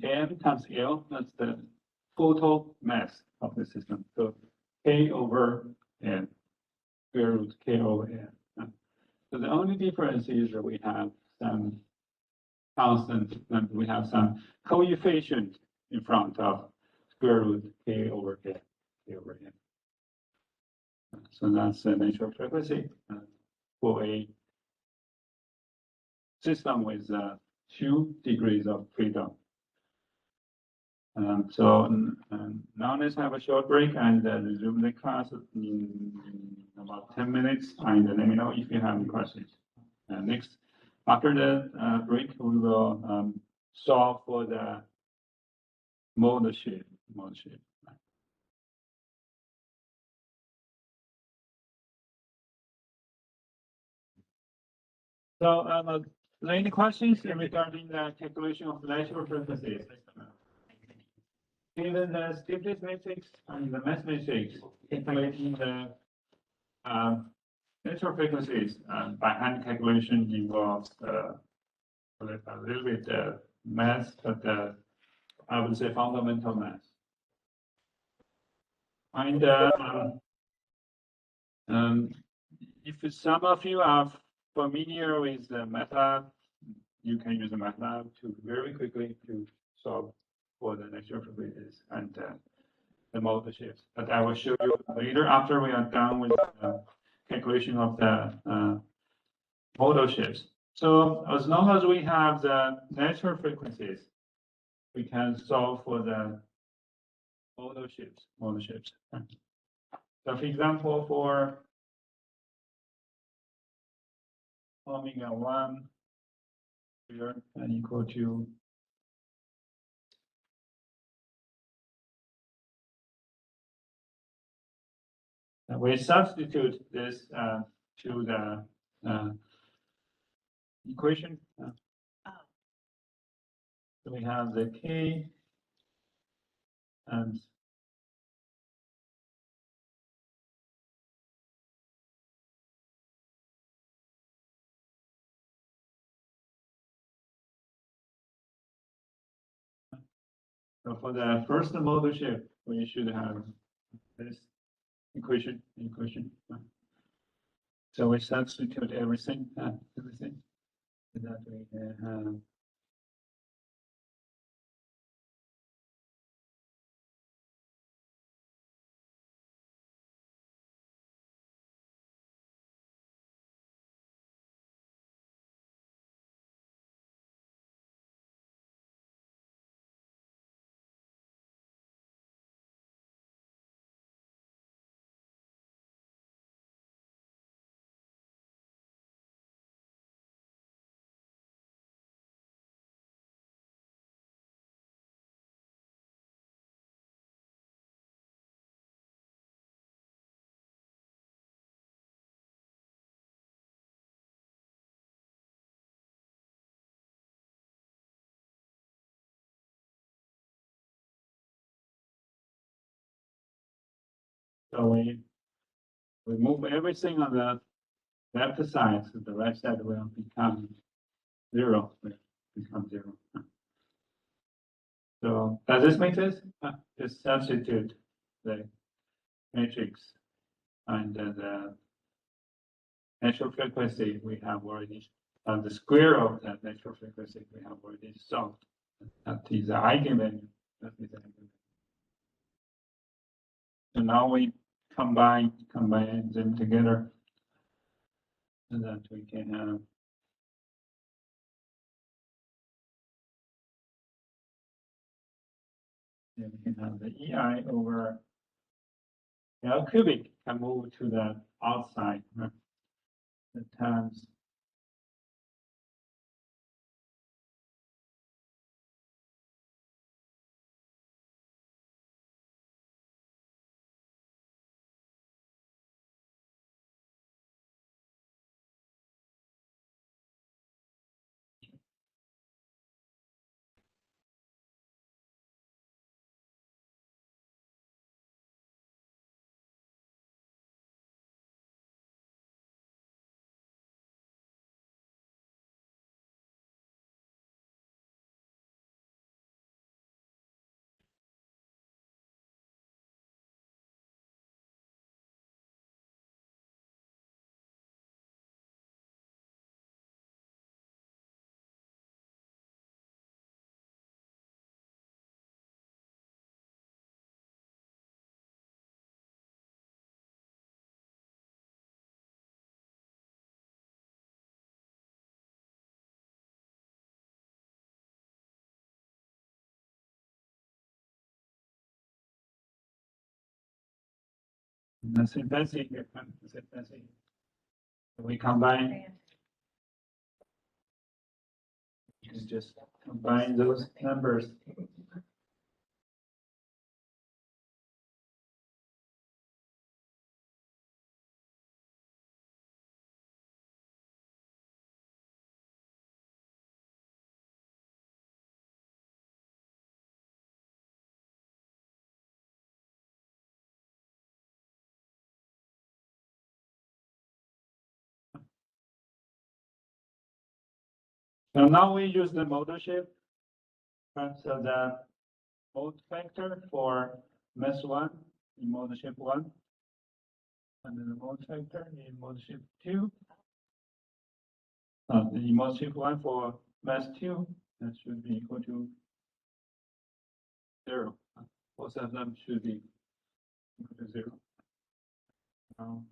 M times L, that's the total mass of the system. So K over N, square root K over N. So the only difference is that we have some constant, and we have some coefficient in front of square root K over N, K over N. So that's the natural frequency for a system with 2 degrees of freedom. Now let's have a short break and resume the class in about 10 minutes. And let me know if you have any questions. Next, after the break, we will solve for the model shape. So, are there any questions regarding the calculation of natural frequencies? Given the stiffness matrix and the mass matrix, calculating the natural frequencies by hand calculation involves a little bit math, but I would say fundamental math. And if some of you are familiar with the MATLAB, you can use the MATLAB to very quickly to solve for the natural frequencies and the model shapes. But I will show you later after we are done with the calculation of the model shapes. So as long as we have the natural frequencies, we can solve for the model shapes. So for example, for omega 1 here and equal to we substitute this to the equation. So we have the K and so for the first model shape, we should have this equation. So we substitute everything, so that we have So we move everything on the left side, so the right side will become 0, will become 0. So does this make sense? Just substitute the matrix and the natural frequency we have already, the square of that natural frequency we have already solved. That is the eigenvalue. That is the eigenvalue. So now we combine them together so that we can have the EI over L cubic can move to the outside. Right? The times that's fancy here. That's fancy. We combine. You can just combine those numbers. So now we use the modal shift. Right? So the mode factor for mass 1 in modal shift 1, and then the mode factor in modal shift 2. The modal shift 1 for mass 2, that should be equal to 0. Both of them should be equal to 0. Now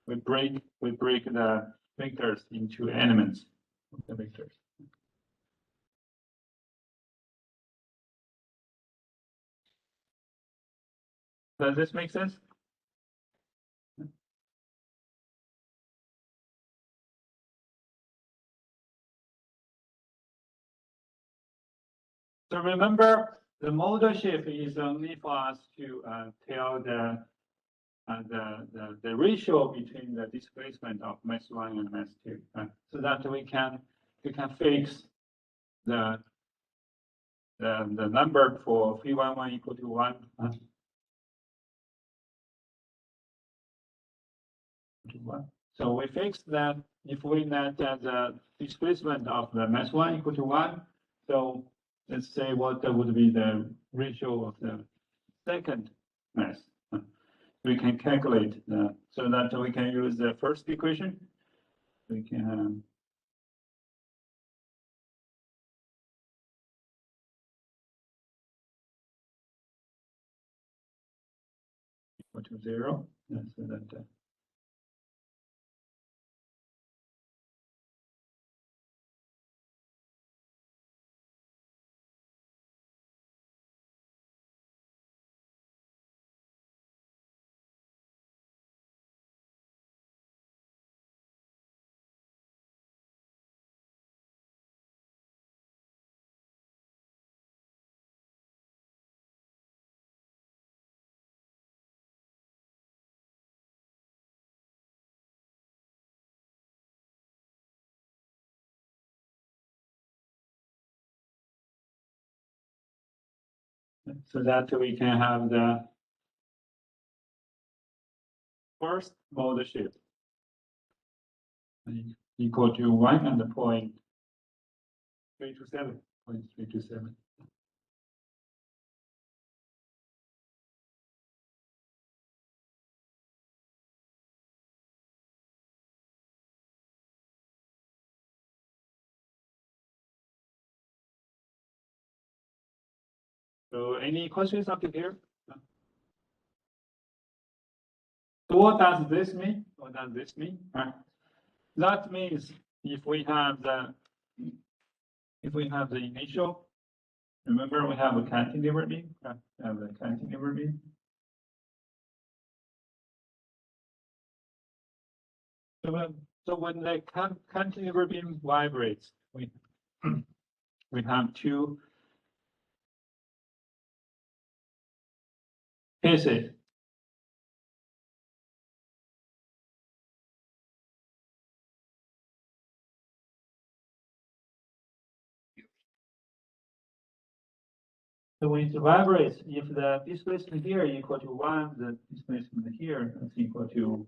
we break the vectors into elements of the vectors. Does this make sense? So remember, the modal shift is only for us to tell the ratio between the displacement of mass 1 and mass 2, so that we can fix the number for phi11 equal to 1. So we fix that if we let the displacement of the mass 1 equal to 1. So let's say what would be the ratio of the second mass. We can calculate so that we can use the first equation. We can equal to 0. So that we can have first mode shift equal to 1 and 0.327. So any questions up to here? So what does this mean? What does this mean? That means if we have the initial, remember we have a cantilever beam. Have the cantilever beam. So when the cantilever beam vibrates, we have two pieces. So when it vibrates, if the displacement here equal to 1, the displacement here is equal to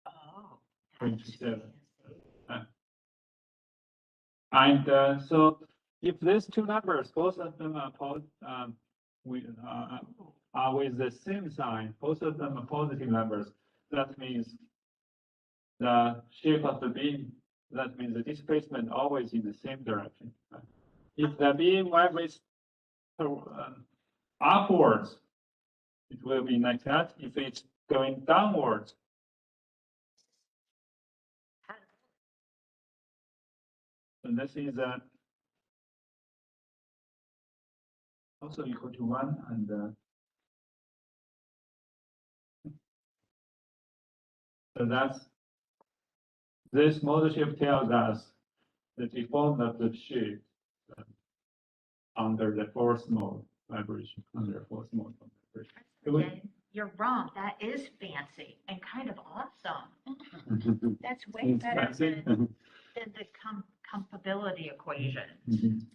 Oh. 0.27. And so if these two numbers, both of them are with the same sign, both of them are positive numbers, that means the shape of the beam, that means the displacement always in the same direction. If the beam vibrates upwards, it will be like that. If it's going downwards, and this is also equal to 1, and so that's this model shape tells us the deformed of the shape under the force mode vibration, under force mode vibration. Okay, you're wrong. That is fancy and kind of awesome. That's way It's better fancy. than the compatibility equation.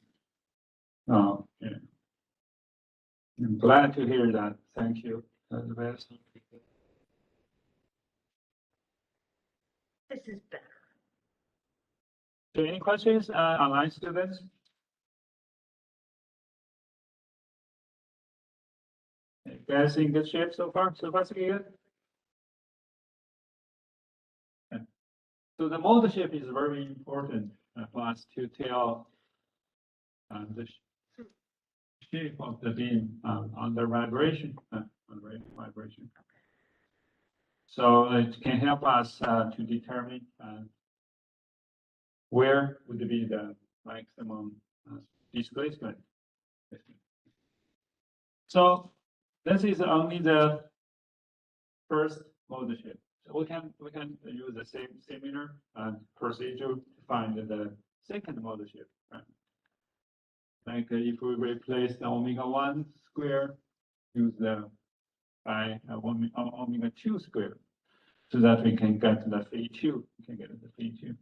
Oh, yeah. I'm glad to hear that. Thank you. That's the best. This is better. So any questions, online students? You guys in good shape so far? So far, so good? Yeah. So the model shape is very important for us to tell the shape of the beam under vibration. Under vibration. So it can help us to determine where would be the maximum displacement. So this is only the first model shape. So we can use the same similar procedure to find the second model shape. Right? Like if we replace the omega-1 square, use the by omega-2 square, so that we can get the phi 2. We can get the phi 2.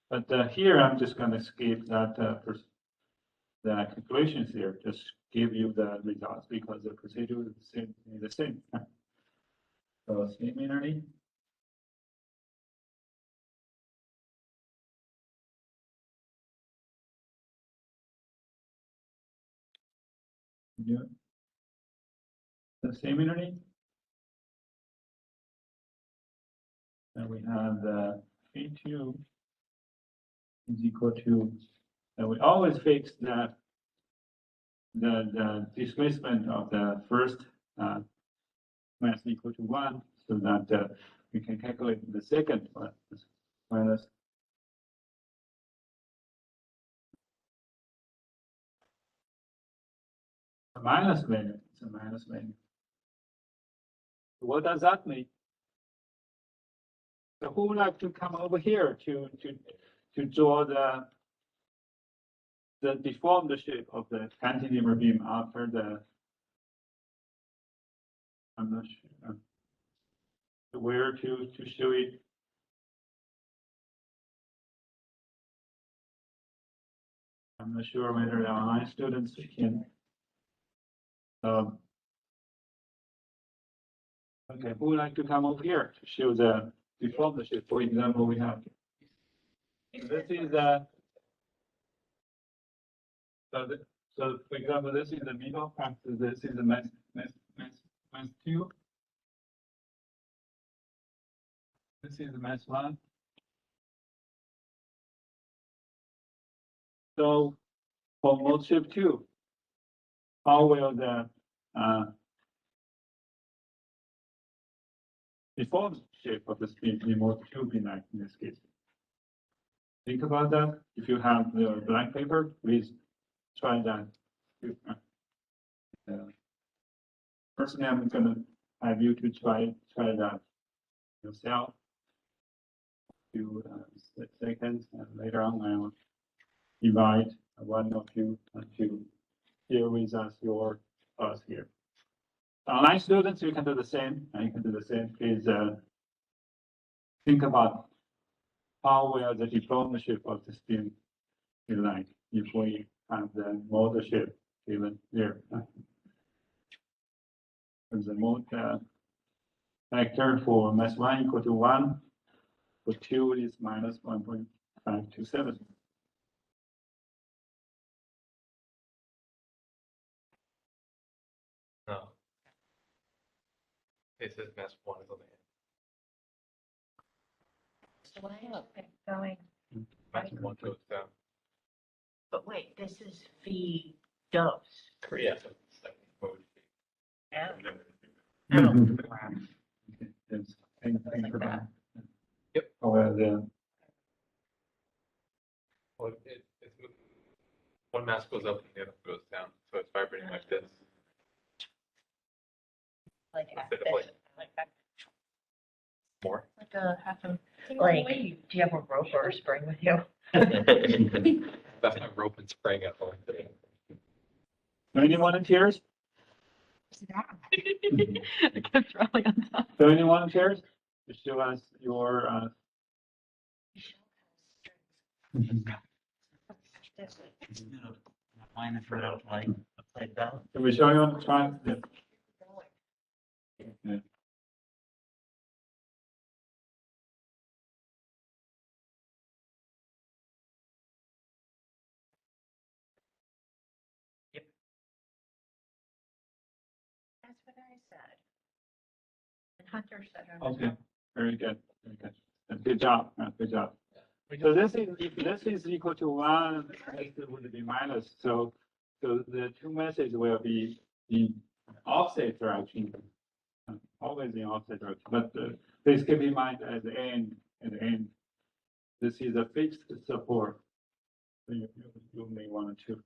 But here I'm just going to skip that the calculations here. Just give you the results because the procedure is the same. So similarly. Yeah. So similarly, and we have the phi2 is equal to, and we always fix the displacement of the first mass equal to 1, so that we can calculate the second one minus a minus value. It's a minus value. What does that mean? So who would like to come over here to draw the deformed shape of the cantilever beam after the, I'm not sure where to show it. I'm not sure whether the online students can Okay, who would like to come over here to show the deformed shape? For example, we have this is so for example, this is the middle factor. This is the mass two. This is the mass one. So for mode shape two, how will the deformed shape of the spin in mode two be like in this case? Think about that. If you have the blank paper, please try that. Personally, I'm gonna have you to try that yourself. Few seconds, and later on I will invite one of you to share with us your thoughts here. Online students, you can do the same. You can do the same. Please think about how will the deformed shape of the spin be like if we have the model shape given here. The mode factor for mass 1 equal to 1, for 2 is minus 1.527. No. It says mass 1 is on the So why is it going, end. Mass 1 goes down. but wait, this is phi dose. Yeah. Second mode. Yeah. Mhm. Oh, crap. Yes, think about it. Yep. However, the Well, it's moving. One mass goes up and the other goes down, so it's vibrating like this. Like Instead of more. like a half a, like, do you have a rope or a spring with you? That's my rope and spring at home. any volunteers? I kept throwing on top. So any volunteers to show us your Mine is right out like upside down. can we show you on the try? Yeah. Yeah. That's what I said. And Hunter said. Okay, very good, very good. Good job, good job. So this is, if this is equal to 1, this would be minus, so the two messages will be in opposite direction. Always in opposite direction, but please keep in mind at the end, this is a fixed support. So you may want to.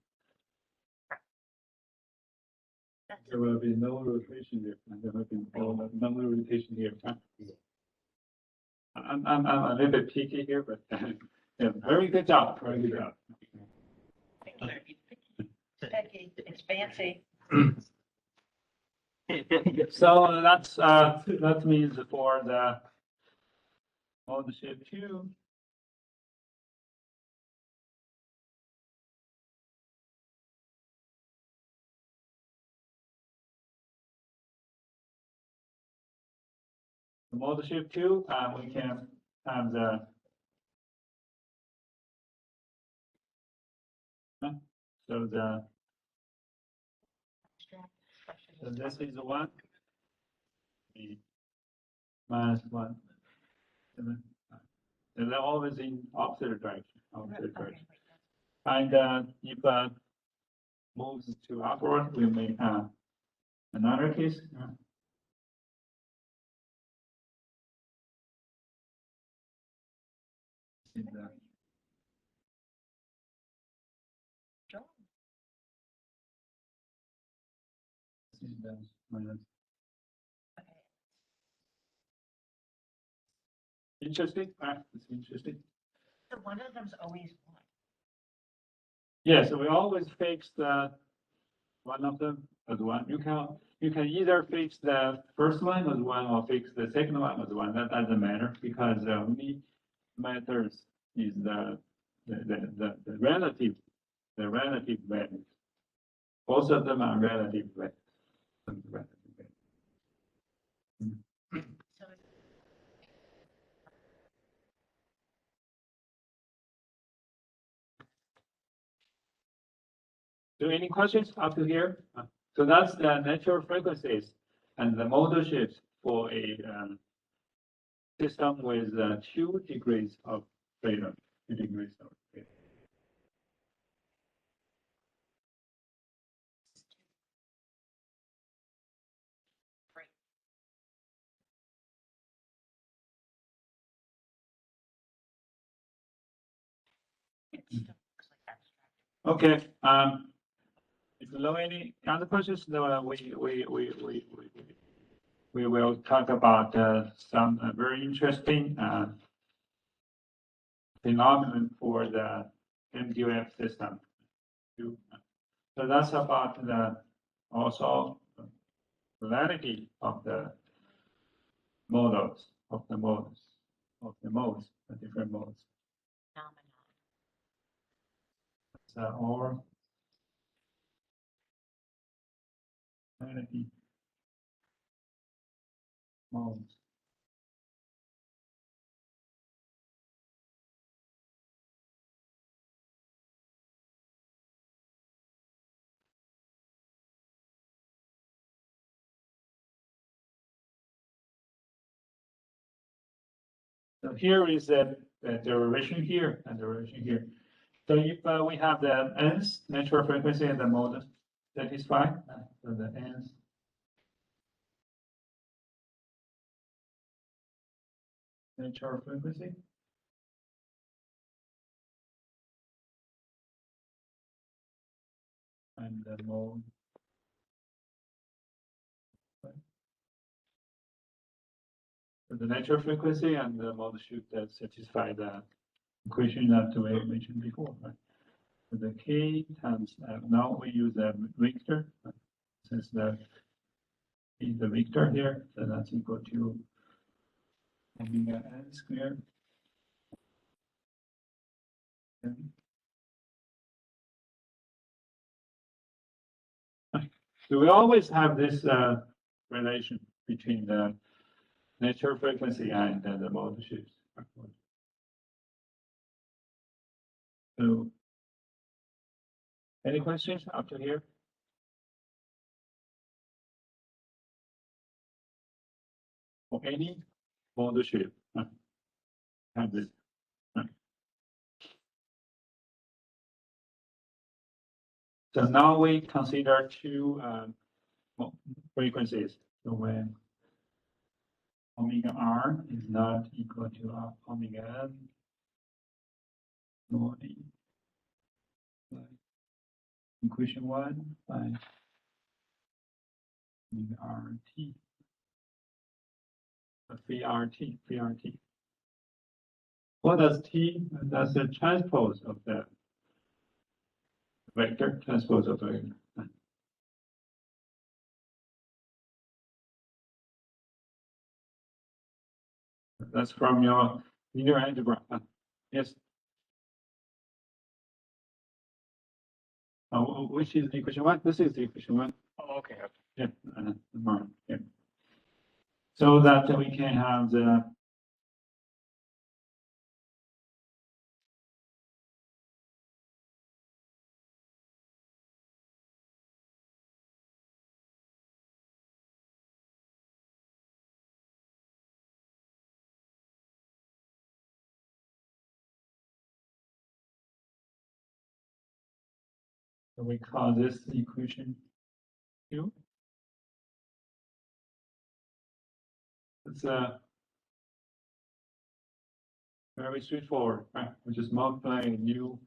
There will be no rotation there, and there will be no rotation here. I'm a little bit picky here, but yeah, very good job, very good job. Becky, it's fancy. So that's that means for the mode shape 2. The mode shape 2, we can have the so this is the 1, the minus 1, and they're always in opposite direction. And if moves to upward, we may have another case. Interesting. It's interesting. So one of them's always one. Yeah, so we always fix the one of them as one. You can either fix the first one as one or fix the second one as one. That doesn't matter because only matters is the relative value. Both of them are relative values. So any questions up to here? So that's the natural frequencies and the modal shifts for a system with 2 degrees of freedom. 2 degrees of freedom. Great. It still looks like abstract. Okay. If there are any other questions, we will talk about some very interesting phenomenon for the MDOF system. So that's about the also validity of the models of the modes the different modes. Phenomenon. So all validity modes. So here is the derivation here and derivation here. So if we have the nth natural frequency and the mode satisfied, so the nth natural frequency and the mode. So the natural frequency and the mode should satisfy the equation that we mentioned before, right? So the k times now we use a vector since the is the vector here, so that's equal to omega n squared. So we always have this relation between the natural frequency and the mode shifts. So, any questions up to here? For any mode shift? Have this. So now we consider 2 frequencies. So when omega r is not equal to omega n nor d. Equation 1 by omega rt. Phi rt. What does t? That's the transpose of the vector, transpose of the vector. That's from your linear algebra. Yes. Which is the equation 1? This is the equation 1. Oh, okay. Yeah, yeah. So that we can have the so we call this equation 2. It's very straightforward, right? We just multiply a new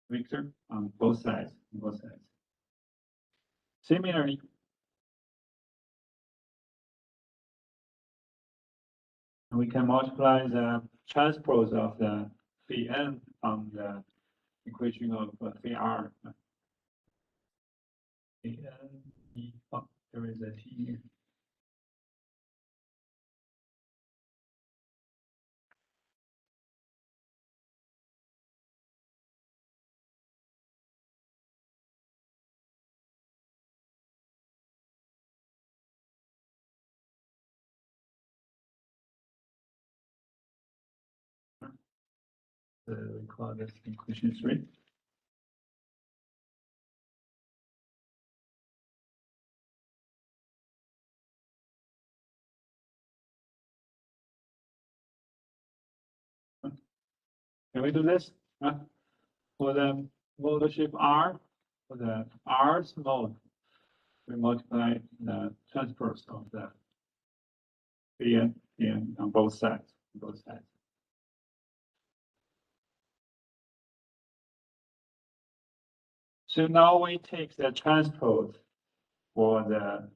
vector on both sides. Similarly, we can multiply the transpose of the phi n on the equation of phi r. Phi n, there is a t here. So we call this equation 3. Can we do this? For the mode shape R, for the R's mode, we multiply the transpose of the and on both sides. So now we take the transpose for the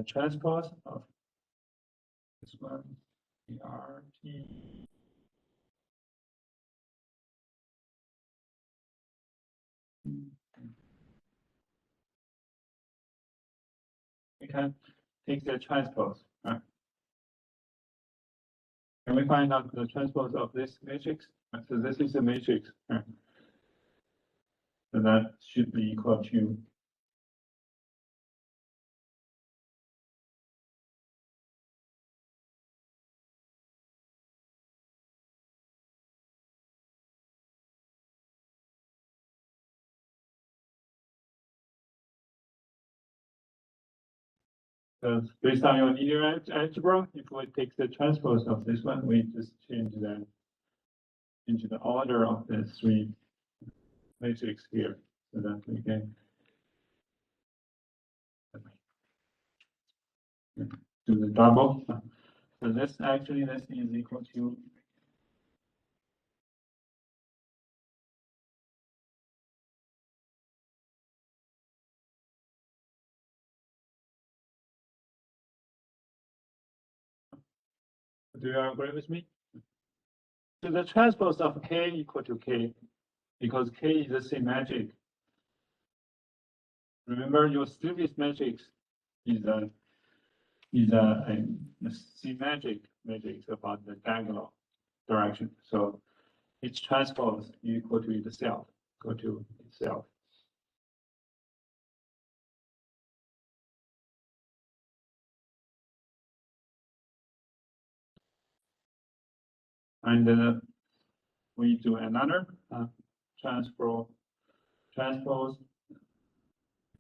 transpose of this one, the RT. We can take the transpose. Right? Can we find out the transpose of this matrix? So this is a matrix. Right? So that should be equal to because based on your linear algebra, if we take the transpose of this one, we just change the order of the three matrix here, so that we can do the double. So this is equal to do you agree with me? So the transpose of K equal to K, because K is a symmetric. Remember, your Stevens matrix is a symmetric matrix about the diagonal direction. So its transpose equal to itself. And we do another transpose.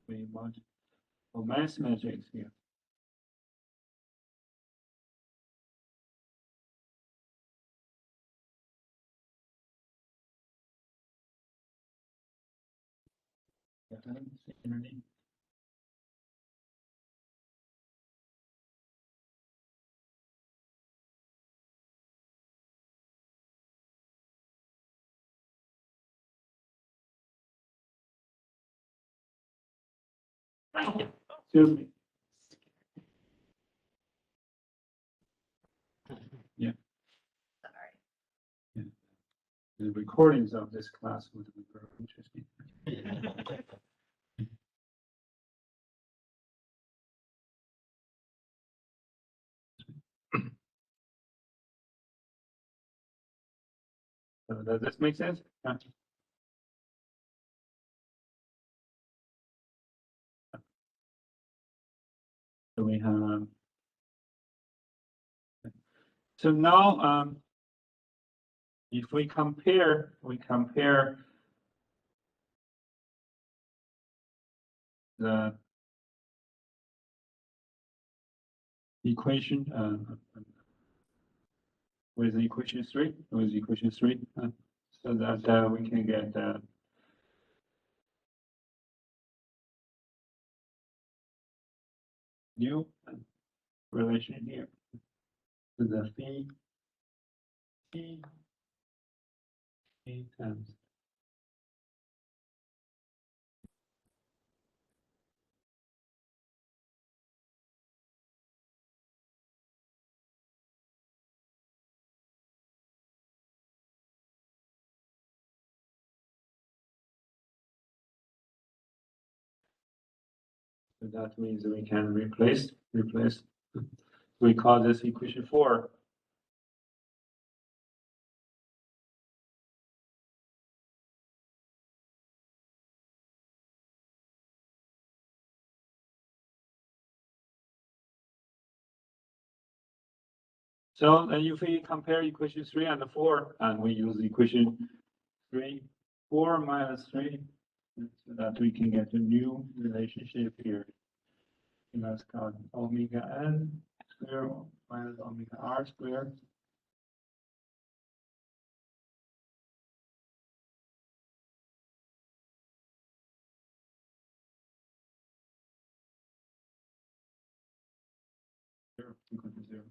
We want for mass matrix here. Excuse me. Yeah. Sorry. The recordings of this class would be very interesting. So does this make sense? So we have. So now, if we compare the equation with equation 3, so that we can get new relation here. So the phi times so that means we can replace. We call this equation 4. So if we compare equation 3 and 4, and we use equation 4 minus 3, so that we can get a new relationship here. that's called omega n square minus omega r squared. Zero equal to 0.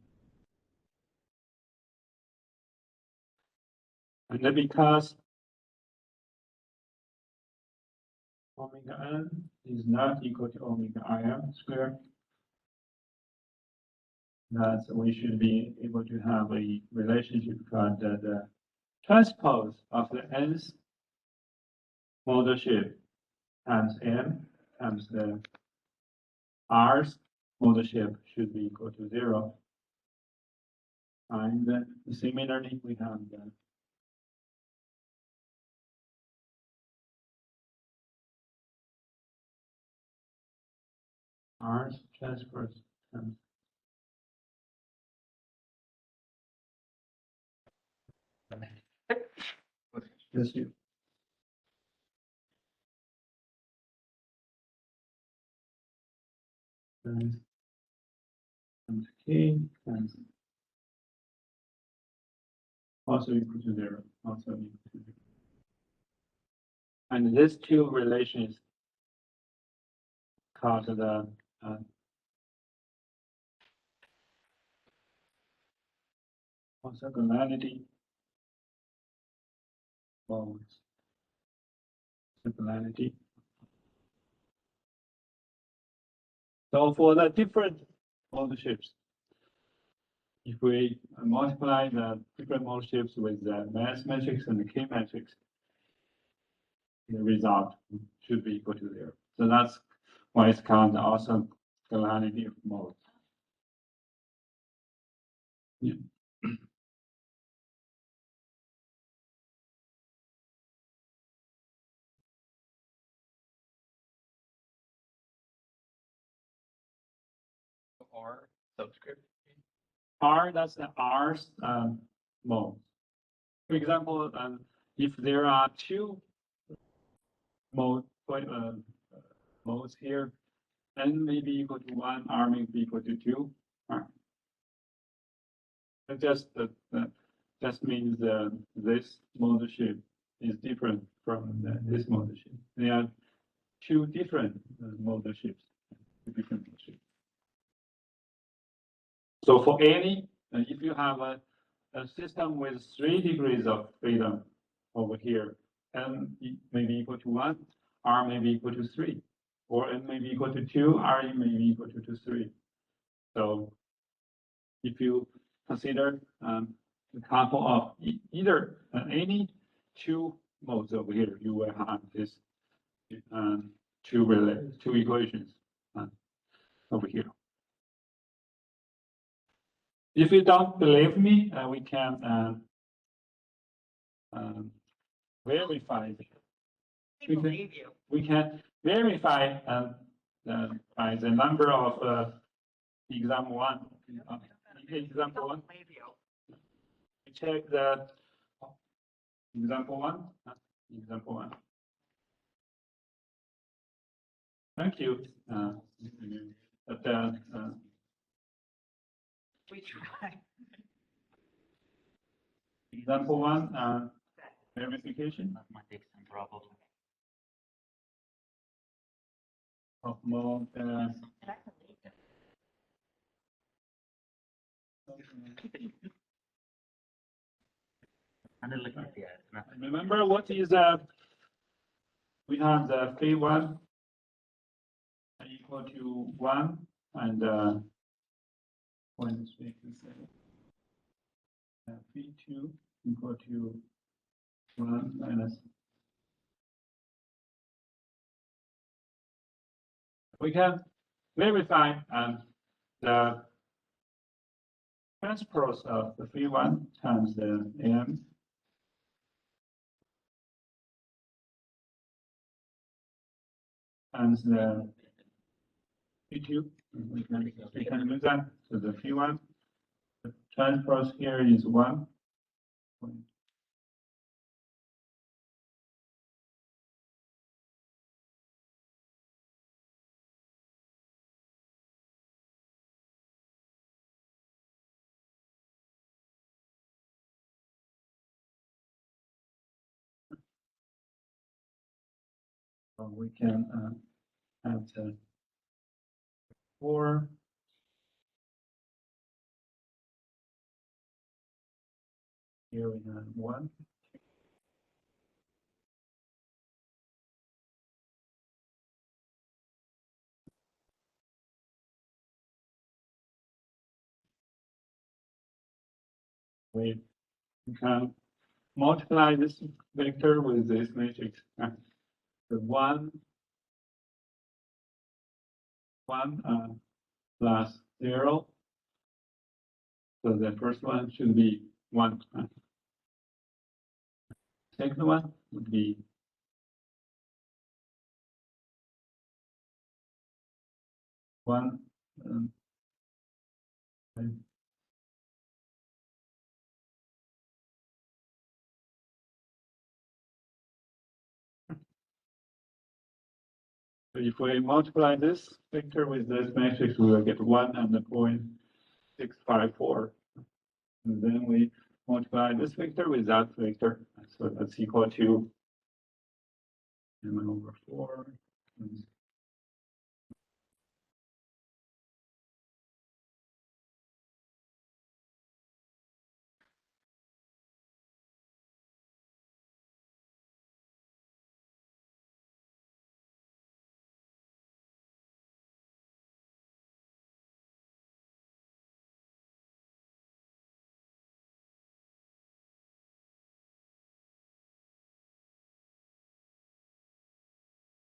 And then because omega n is not equal to omega im squared, that we should be able to have a relationship called the transpose of the nth modal shape times m times the r's modal shape should be equal to 0. And similarly, we have the r's transpose times this here. Times k times also equal to 0, also equal to 0. And these two relations called the orthogonality modes. Orthogonality. So for the different modal shapes, if we multiply the different modal shapes with the mass matrix and the K matrix, the result should be equal to 0. So that's why it's called the orthogonality of modes. Yeah. R subscript. R, that's the R's mode. For example, if there are two modes here, n may be equal to 1, r may be equal to 2. It just means this modal shape is different from this modal shape. They are two different modal shapes, two different modal shapes. So for any, if you have a system with 3 degrees of freedom over here, n may be equal to 1, r may be equal to 3, or n may be equal to 2, r may be equal to 3. So if you consider a couple of either any two modes over here, you will have this two equations over here. If you don't believe me, we can verify. I believe you. We can verify by the number of example 1. Example 1. Believe you. We check the example 1. Example 1. Thank you. But We try. example 1, verification That might take some trouble. of mode. And I believe you. And then look at the it's not. Remember what is we have the phi 1 equal to 1 and what is we can say phi 2 equal to 1 minus. We can verify the transpose of the phi 1 times the m times the phi 2. We can use that. So the phi 1, the transpose here is 1. We can have the 4. Here we have 1. We can multiply this vector with this matrix. The 1 plus 0. So the first one should be 1. Second one would be 1. So if we multiply this vector with this matrix, we will get 1 and the 0.654. And then we multiply this vector with that vector. So that's equal to m/4.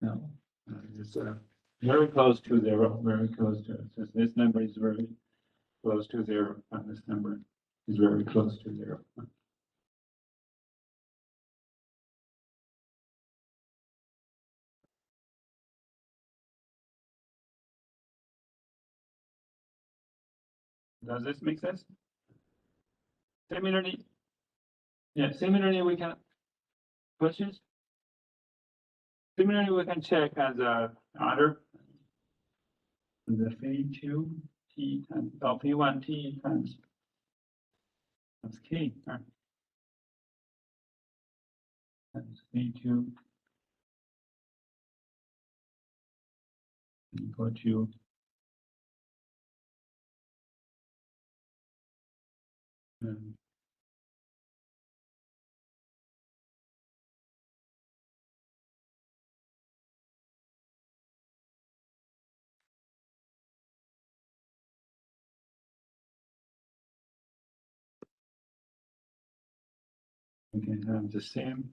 No, it's very close to 0, very close to it. So this number is very close to 0, and this number is very close to 0. Does this make sense? Similarly, we can questions. Similarly, we can check as other the phi2 t times phi1 t times k times phi2 equal to we can have the same.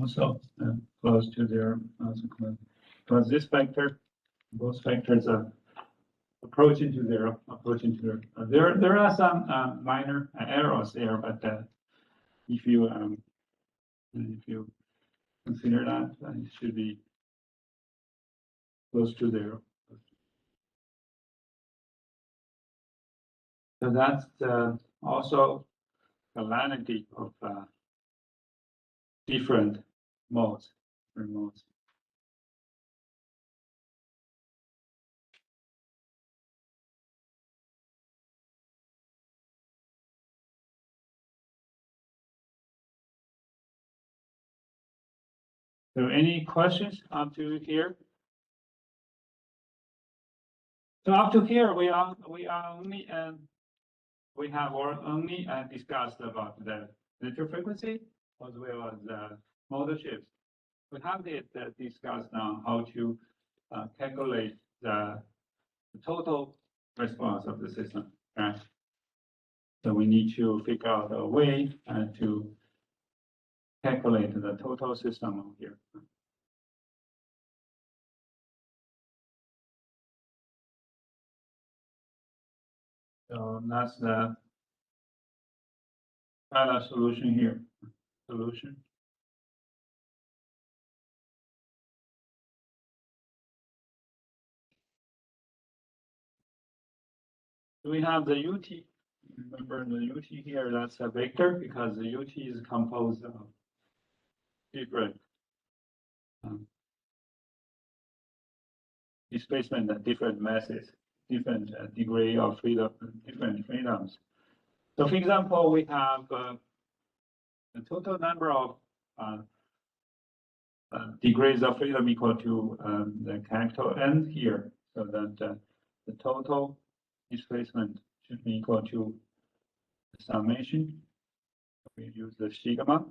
Also close to 0, also close. Because this vector, both vectors are approaching to 0, approaching to 0. There are some minor errors there, but if you consider that, it should be close to 0. So that's also the validity of different modes. So any questions up to here? So up to here, we are only we have only discussed about the natural frequency as well as model shifts. We have discussed now how to calculate the total response of the system. Right? So we need to figure out a way to calculate the total system here. So that's the final solution here. Solution. We have the UT. Remember the UT here, that's a vector because the UT is composed of different displacement and different masses, different degree of freedom, different freedoms. So for example, we have the total number of degrees of freedom equal to the capital N here, so that the total displacement should be equal to the summation. We use the sigma.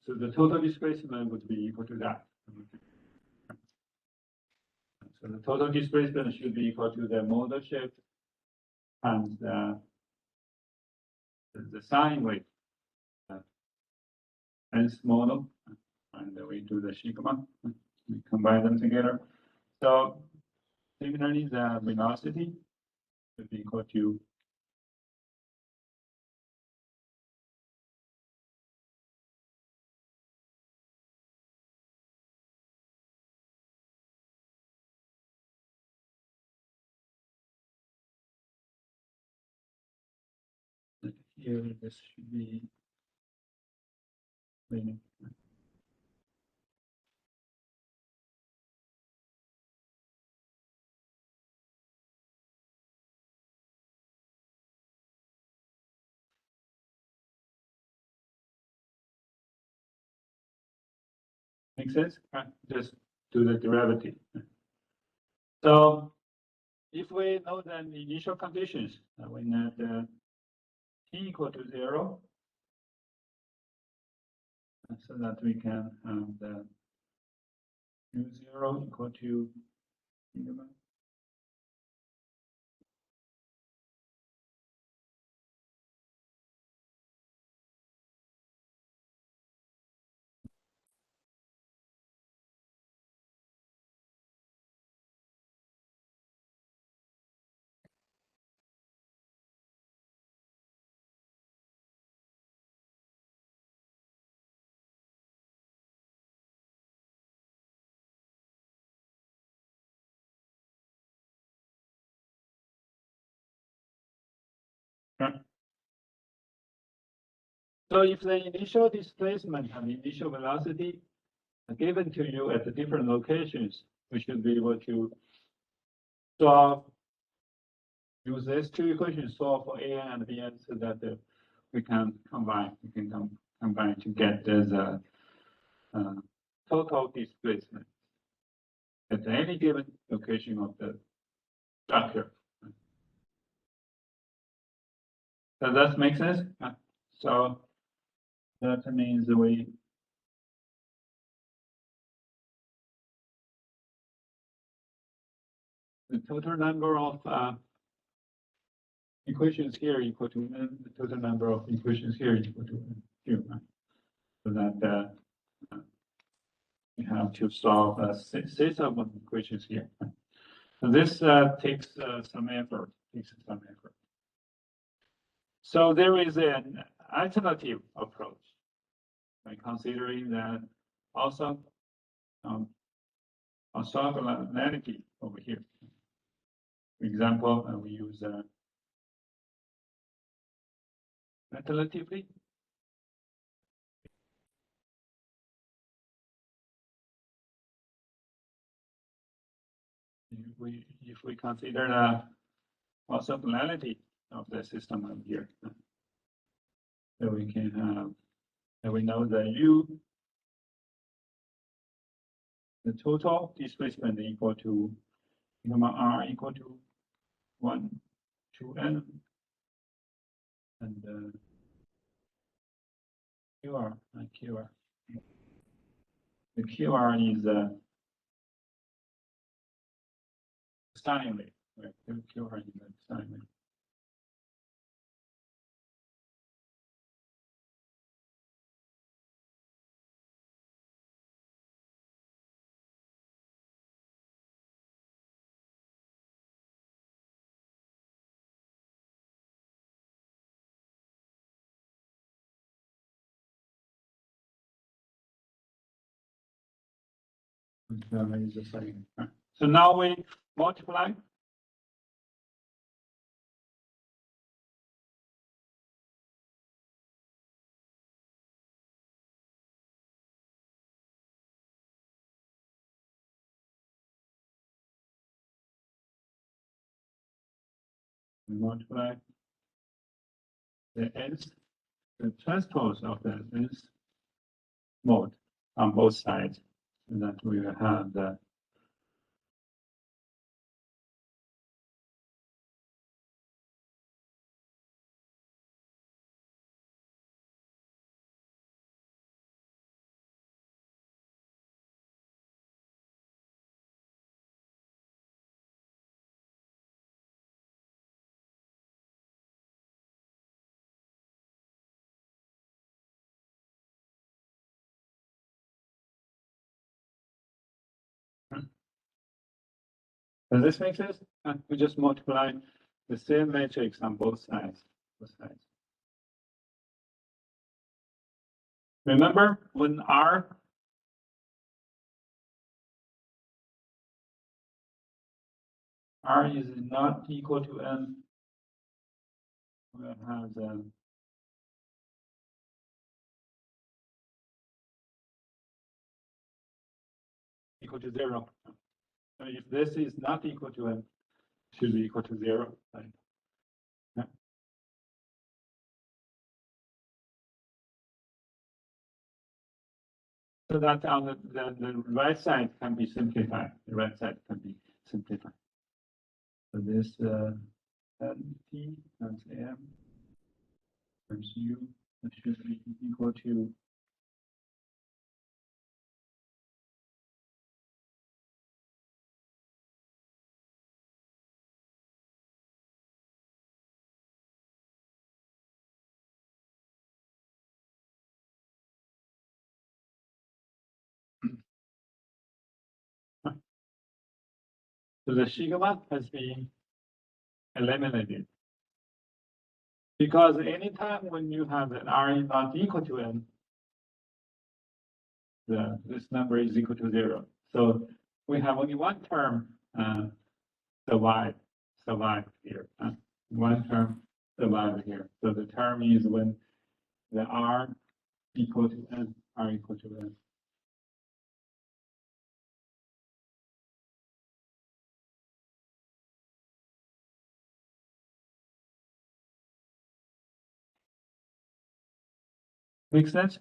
So the total displacement would be equal to that. So the total displacement should be equal to the modal shift times the sine wave, nth model, and we do the sigma. We combine them together. So similarly, the velocity should be equal to here. This should be linear. Make sense? Just do the derivative. So if we know the initial conditions, when t equal to 0, so that we can have the u0 equal to sigma. Right. So if the initial displacement and initial velocity are given to you at the different locations, we should be able to solve, use these two equations, solve for an and bn, so that we can combine. We can combine to get the total displacement at any given location of the structure. Does that make sense? So that means the total number of equations here equal to n, the total number of equations here equal to q. So that we have to solve a set of equations here. So this takes some effort. So there is an alternative approach by considering that also orthogonality over here. For example, we use alternatively. If we consider the orthogonality of the system over here, so we can have, and we know that the total displacement equal to sigma r equal to 1 to n, and qr and qr. The QR is starting rate, right? The QR is the starting rate. Is the starting rate. So now we multiply. We multiply the S, the transpose of the S mode on both sides, and that we will have the Does this make sense? We just multiply the same matrix on both sides. Both sides. Remember when R is not equal to N, we'll have the equal to 0. So if this is not equal to N, it should be equal to 0. Right? Yeah. So that on the right side can be simplified. The right side can be simplified. So this T times M times U, that should be equal to so the sigma has been eliminated. Because anytime when you have an R is not equal to N, this number is equal to 0. So we have only one term survive here. One term survive here. So the term is when the R equal to N, R equal to N. Make sense?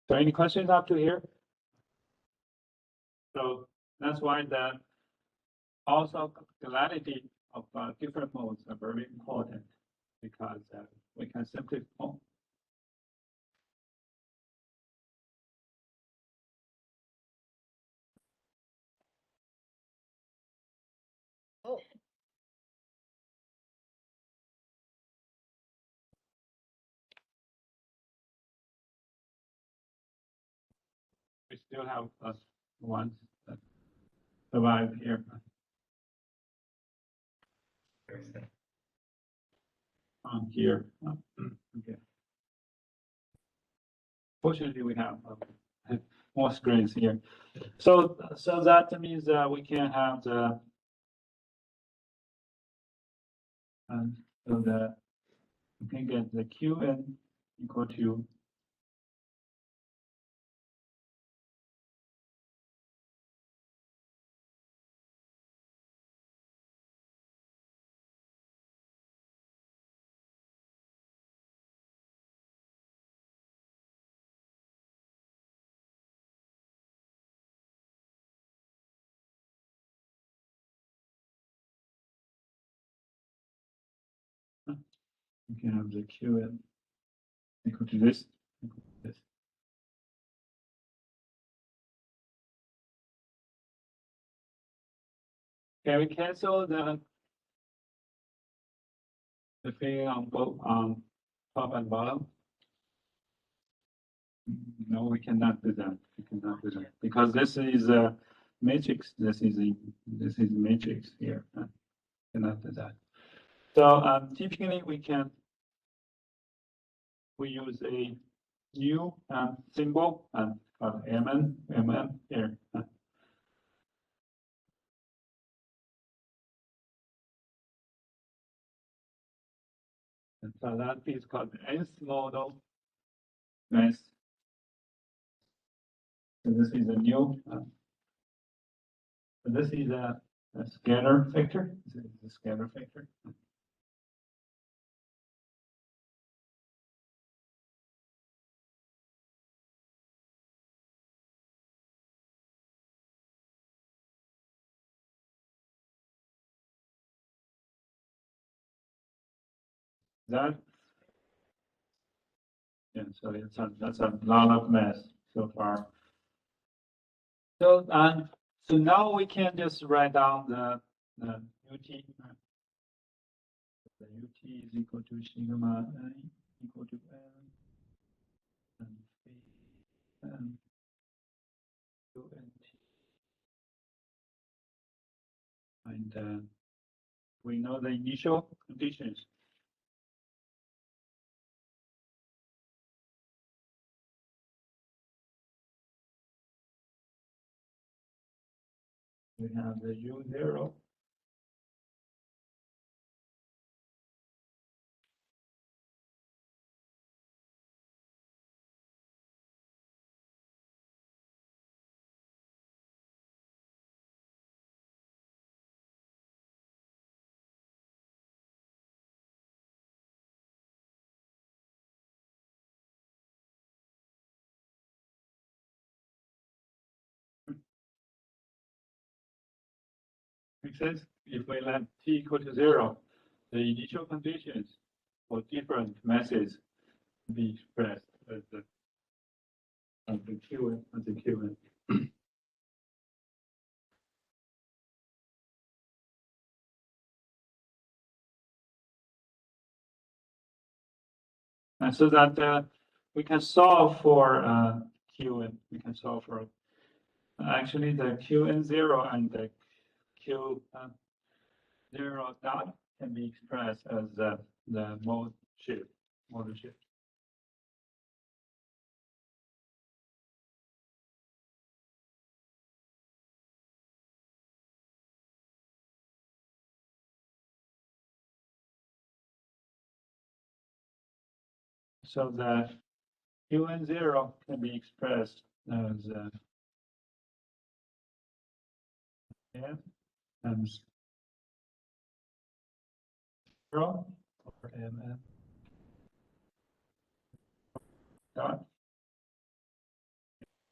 So any questions up to here? So that's why the also clarity of different modes are very important, because we can simply we still have plus ones that survive here. Here. Okay. Fortunately, we have more screens here. So that means we can have the we can get the Qn equal to You can have the Qn equal to this. Equal to this. Can we cancel the thing on both top and bottom? No, we cannot do that. We cannot do that because this is a matrix. This is matrix here. Cannot do that. So typically we use a new symbol and called mn here. And so that is called nth model mass. So this is a new. So this is a scalar factor. This is a scalar factor. That. Yeah, so that's a lot of mass so far. So so now we can just write down the UT. The UT is equal to sigma n equal to n and phi n to nt. And we know the initial conditions. We have the U0. Makes sense? If we let t equal to 0, the initial conditions for different masses be expressed as the Qn as the Qn. And so that we can solve for Qn. We can solve for actually the Qn0 and the Q0 dot can be expressed as the mode shift. So the Qn0 can be expressed as n times 0 over mn dot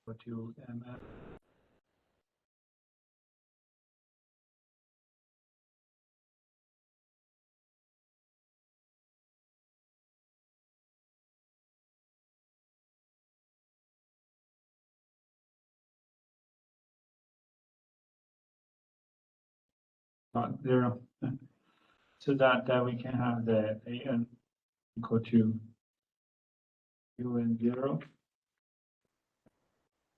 equal to mn dot 0. So that we can have the an equal to Qn0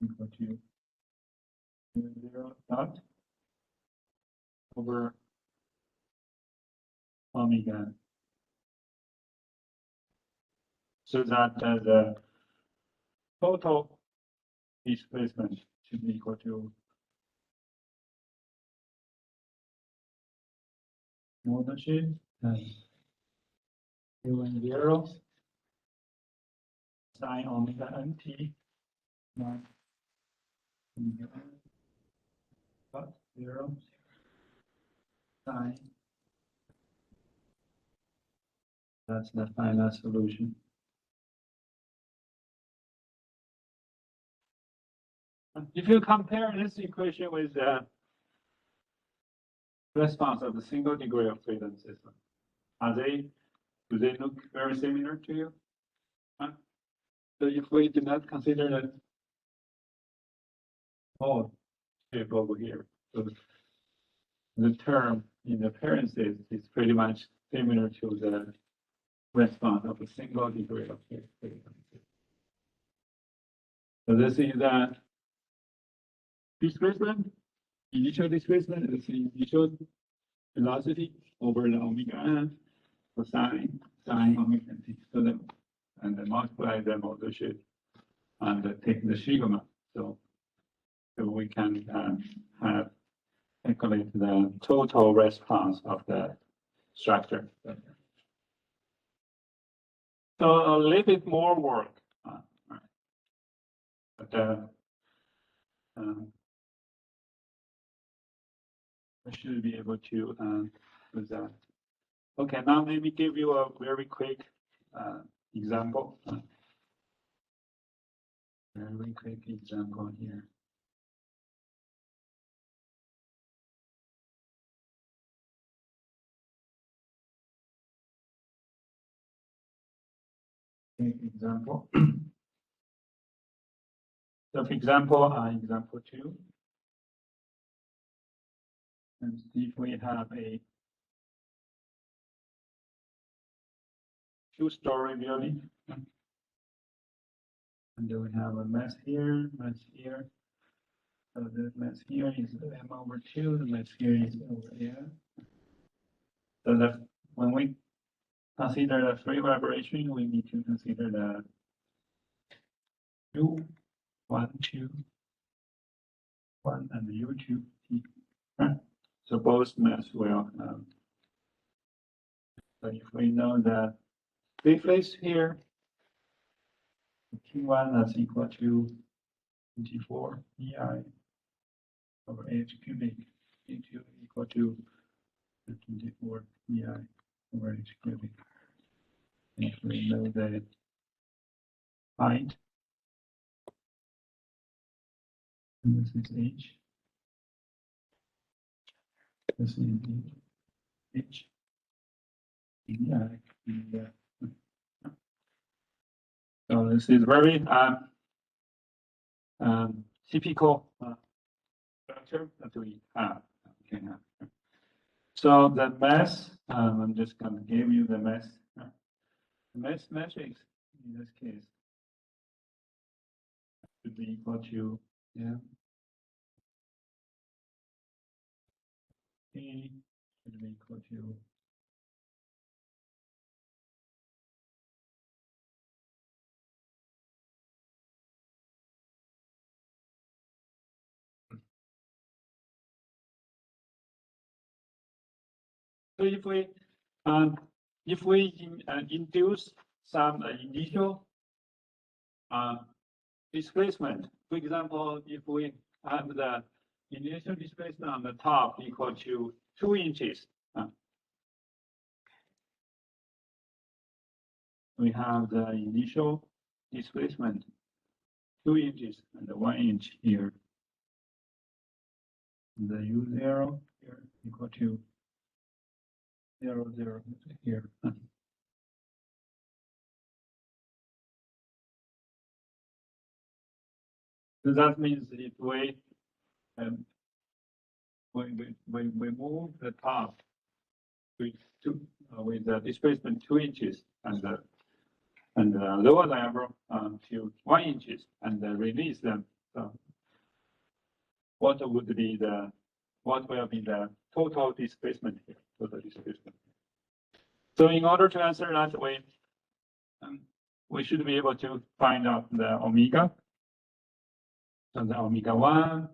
equal to Qn0 dot over omega. So that the total displacement should be equal to modal shift times Qn0 sine omega nt minus omega n dot 0 sine. That's the final solution. If you compare this equation with the response of the single degree of freedom system, are they Do they look very similar to you? Huh? So if we do not consider the whole shape over here, so the term in appearances is pretty much similar to the response of a single degree of frequency. So this is the displacement, initial displacement, this is initial velocity over the omega n for sine omega t. So then, and then multiply them all the shape and take the sigma. So we can have calculate the total response of the structure. So a little bit more work, but I should be able to do that. Okay, now let me give you a very quick example. Very quick example here. Example. So for example, example 2. And see if we have a two-story building. And then we have a mass here, mass here. So the mass here is m/2, the mass here is over here. So that when we consider the free vibration, we need to consider the U1, 2, 1, and the U2, T. Right? So both mass will. So if we know the free phase here, Q1 that's equal to 24 EI over H cubic, Q2 equal to 24 EI over H cubic. If we know the height, and this is H, this is H, EI, so this is very typical structure that we have. Okay. So the mass, I'm just going to give you the mass. The mass matrix in this case should be equal to A should be equal to so if we induce some initial displacement, for example, if we have the initial displacement on the top equal to 2 inches, we have the initial displacement 2 inches and 1 inch here. The U0 here equal to 0, 0 here. So that means if we move the top with the displacement 2 inches and lower level to 1 inches and release them. So what will be the total displacement here? Total displacement. So in order to answer that way, we should be able to find out the omega. So the omega 1.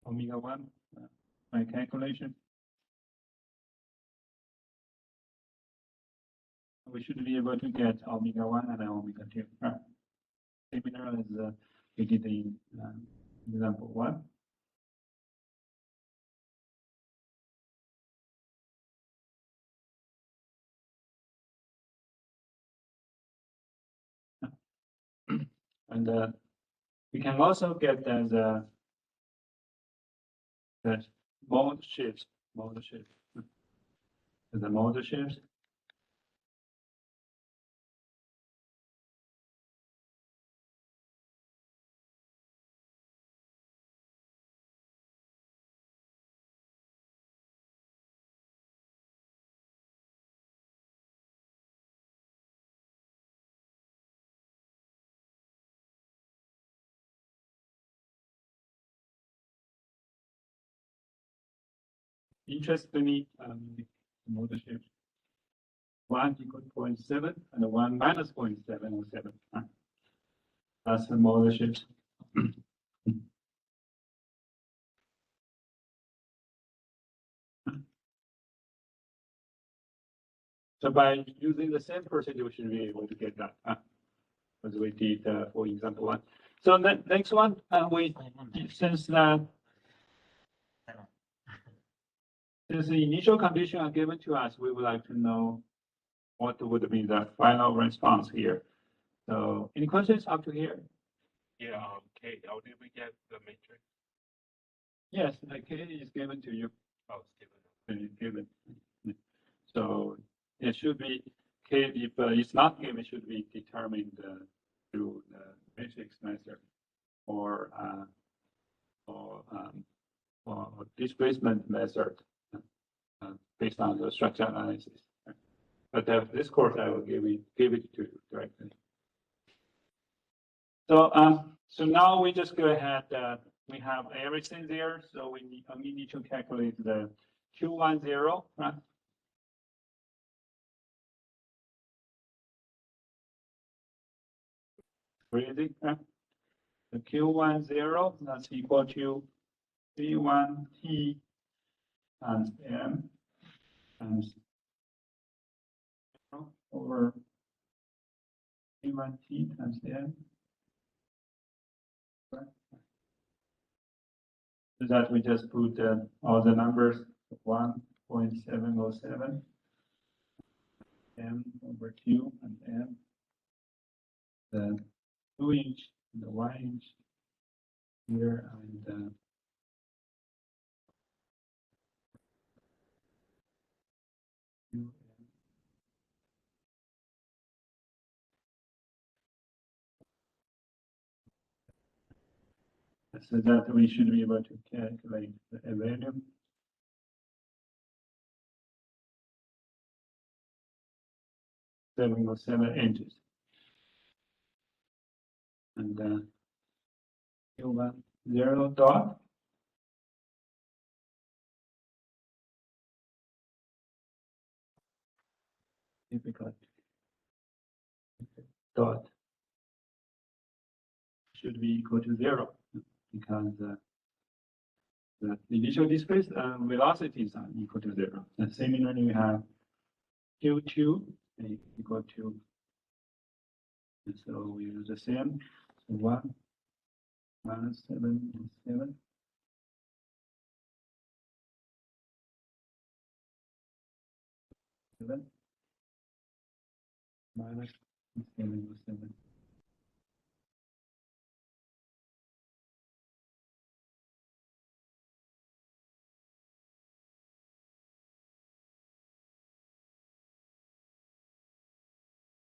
Omega 1, my calculation. We should be able to get omega 1 and omega 2. Similar as we did in example 1. And we can also get that mode shifts model shift. The model shift. Interestingly, model shift 1 equal to 0.7 and 1 minus 0.707. That's the model shift. So by using the same procedure, we should be able to get that, as we did for example 1. So the next one, since the initial condition are given to us, we would like to know what would be the final response here. So any questions up to here? Yeah, K, how did we get the matrix? Yes, the K is given to you. Oh, it's given. So it should be K. If it's not given, it should be determined through the matrix method or displacement method based on the structure analysis. But this course I will give it to you directly. So so now we just go ahead. We have everything there. So we only need to calculate the Q10, right? Crazy, right? The Q10 that's equal to V1T times M times over V1T times M. Right? So that we just put all the numbers 1.707 M over Q and M. The 2-inch, the 1-inch here, and so that we should be able to calculate the value. Seven or 7 inches. And Q10 dot difficult dot should be equal to 0 because the initial displacement velocities are equal to 0. And similarly, we have Q2 equal to, and so we use the same. So 1 minus 7 is 7. Minus 7 is 7.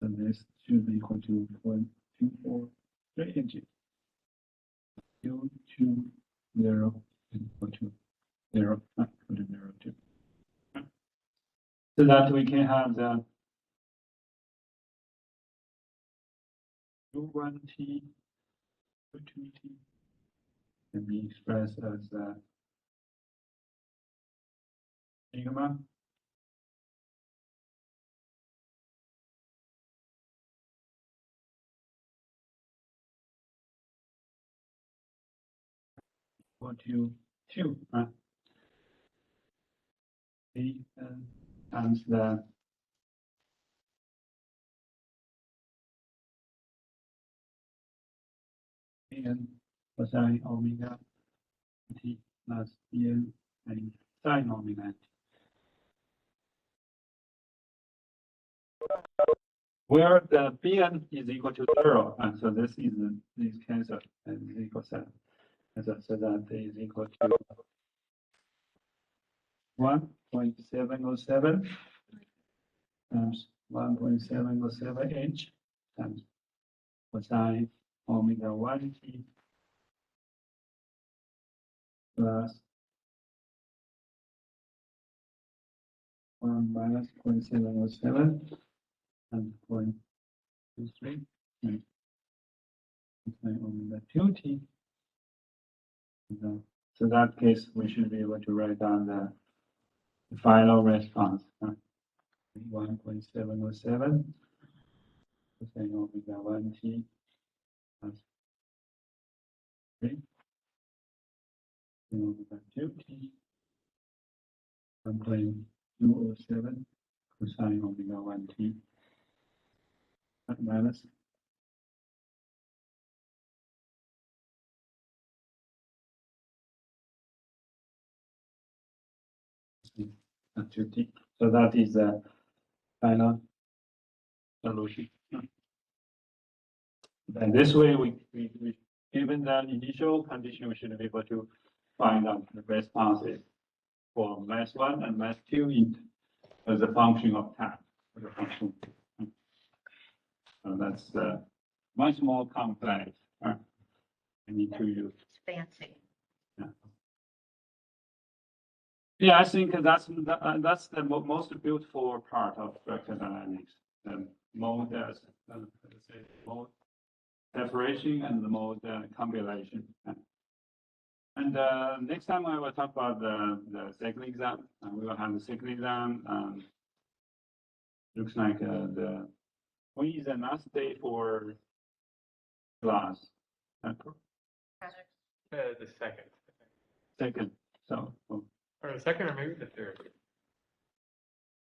So this should be equal to 0.243 inches. Q20 is equal to 0, not equal to 0, 2. So that we can have the U1T, U2T can be expressed as sigma equal to 2, right? A times the n cosine omega t plus n and sine omega t. Where the Bn is equal to 0, and so this is cancelled and is equal to 7. And so that is equal to 1.707 times 1.707 inch times cosine omega 1t plus 1 minus 0.707 and 0.23 and cosine omega 2t. So that case, we should be able to write down the final response. 1.707 cosine omega 1t plus 3 omega 2t 1.207 cosine omega 1t minus 2t. So that is the final solution. And this way, we given the initial condition, we should be able to find out the responses for mass 1 and mass 2 as a function of time. As a function. So that's much more complex. I need to use. It's fancy. Yeah, I think that's the most beautiful part of structural dynamics. The mode mode separation and the mode compilation. And next time I will talk about the second exam. We will have the second exam. Looks like when is the last day for class? The second. Second. So. Or the second, or maybe the third. I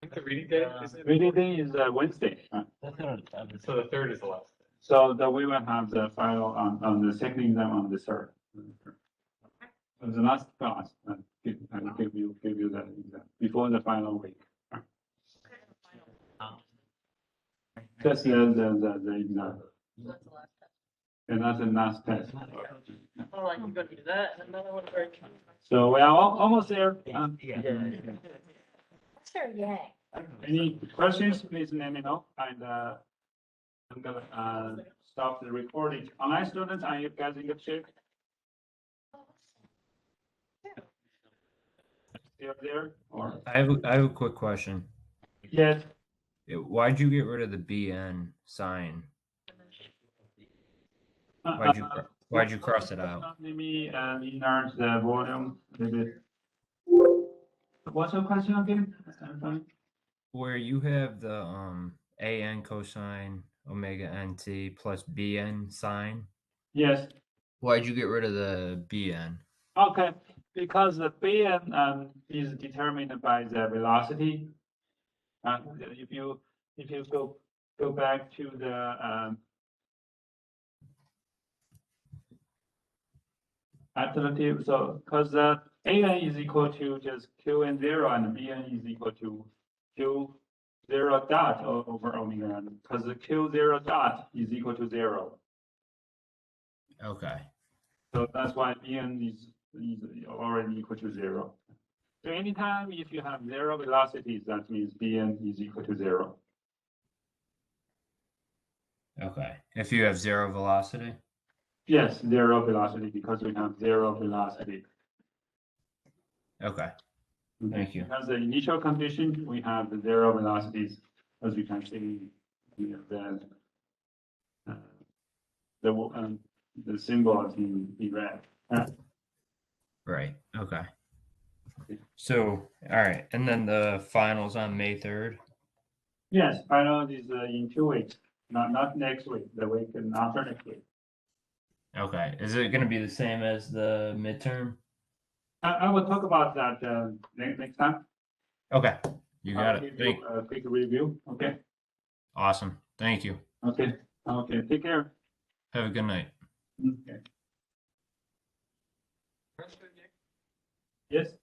think the reading day is. Reading day is Wednesday. The third. So the third is the last day. So that we will have the final on the second exam on the third. So the last class, I will give you that exam before the final week. Just the exam. That's the last test. And that's the last test. Oh, like you're gonna do that and another one very. So we are almost there. Sure, yay. Any questions, please let me know. And I'm gonna stop the recording. Online students, are you guys in good shape? Still there? Or I have a quick question. yes. Why'd you get rid of the BN sign? Why'd you cross it out? Let me enlarge the volume a little bit. What's your question again? Where you have the AN cosine omega NT plus BN sine. Yes. Why'd you get rid of the BN? Okay, because the Bn is determined by the velocity. If you go back to the alternative, so because the An is equal to just Qn 0 and Bn is equal to Q 0 dot over omega n, because the Q 0 dot is equal to 0. Okay. So that's why Bn is already equal to 0. So anytime if you have 0 velocities, that means Bn is equal to 0. Okay. If you have 0 velocity? Yes, 0 velocity because we have 0 velocity. Okay. Thank you. Because the initial condition, we have the 0 velocities, as you can see, the symbols in red. Right. Okay. So, all right. And then the finals on May 3rd? Yes, final is in 2 weeks, not next week, the week and after next week. Okay. Is it going to be the same as the midterm? I will talk about that next time. Okay. You got I'll it. give you a quick review. Okay. Awesome. Thank you. Okay. Okay. Take care. Have a good night. Okay. Yes.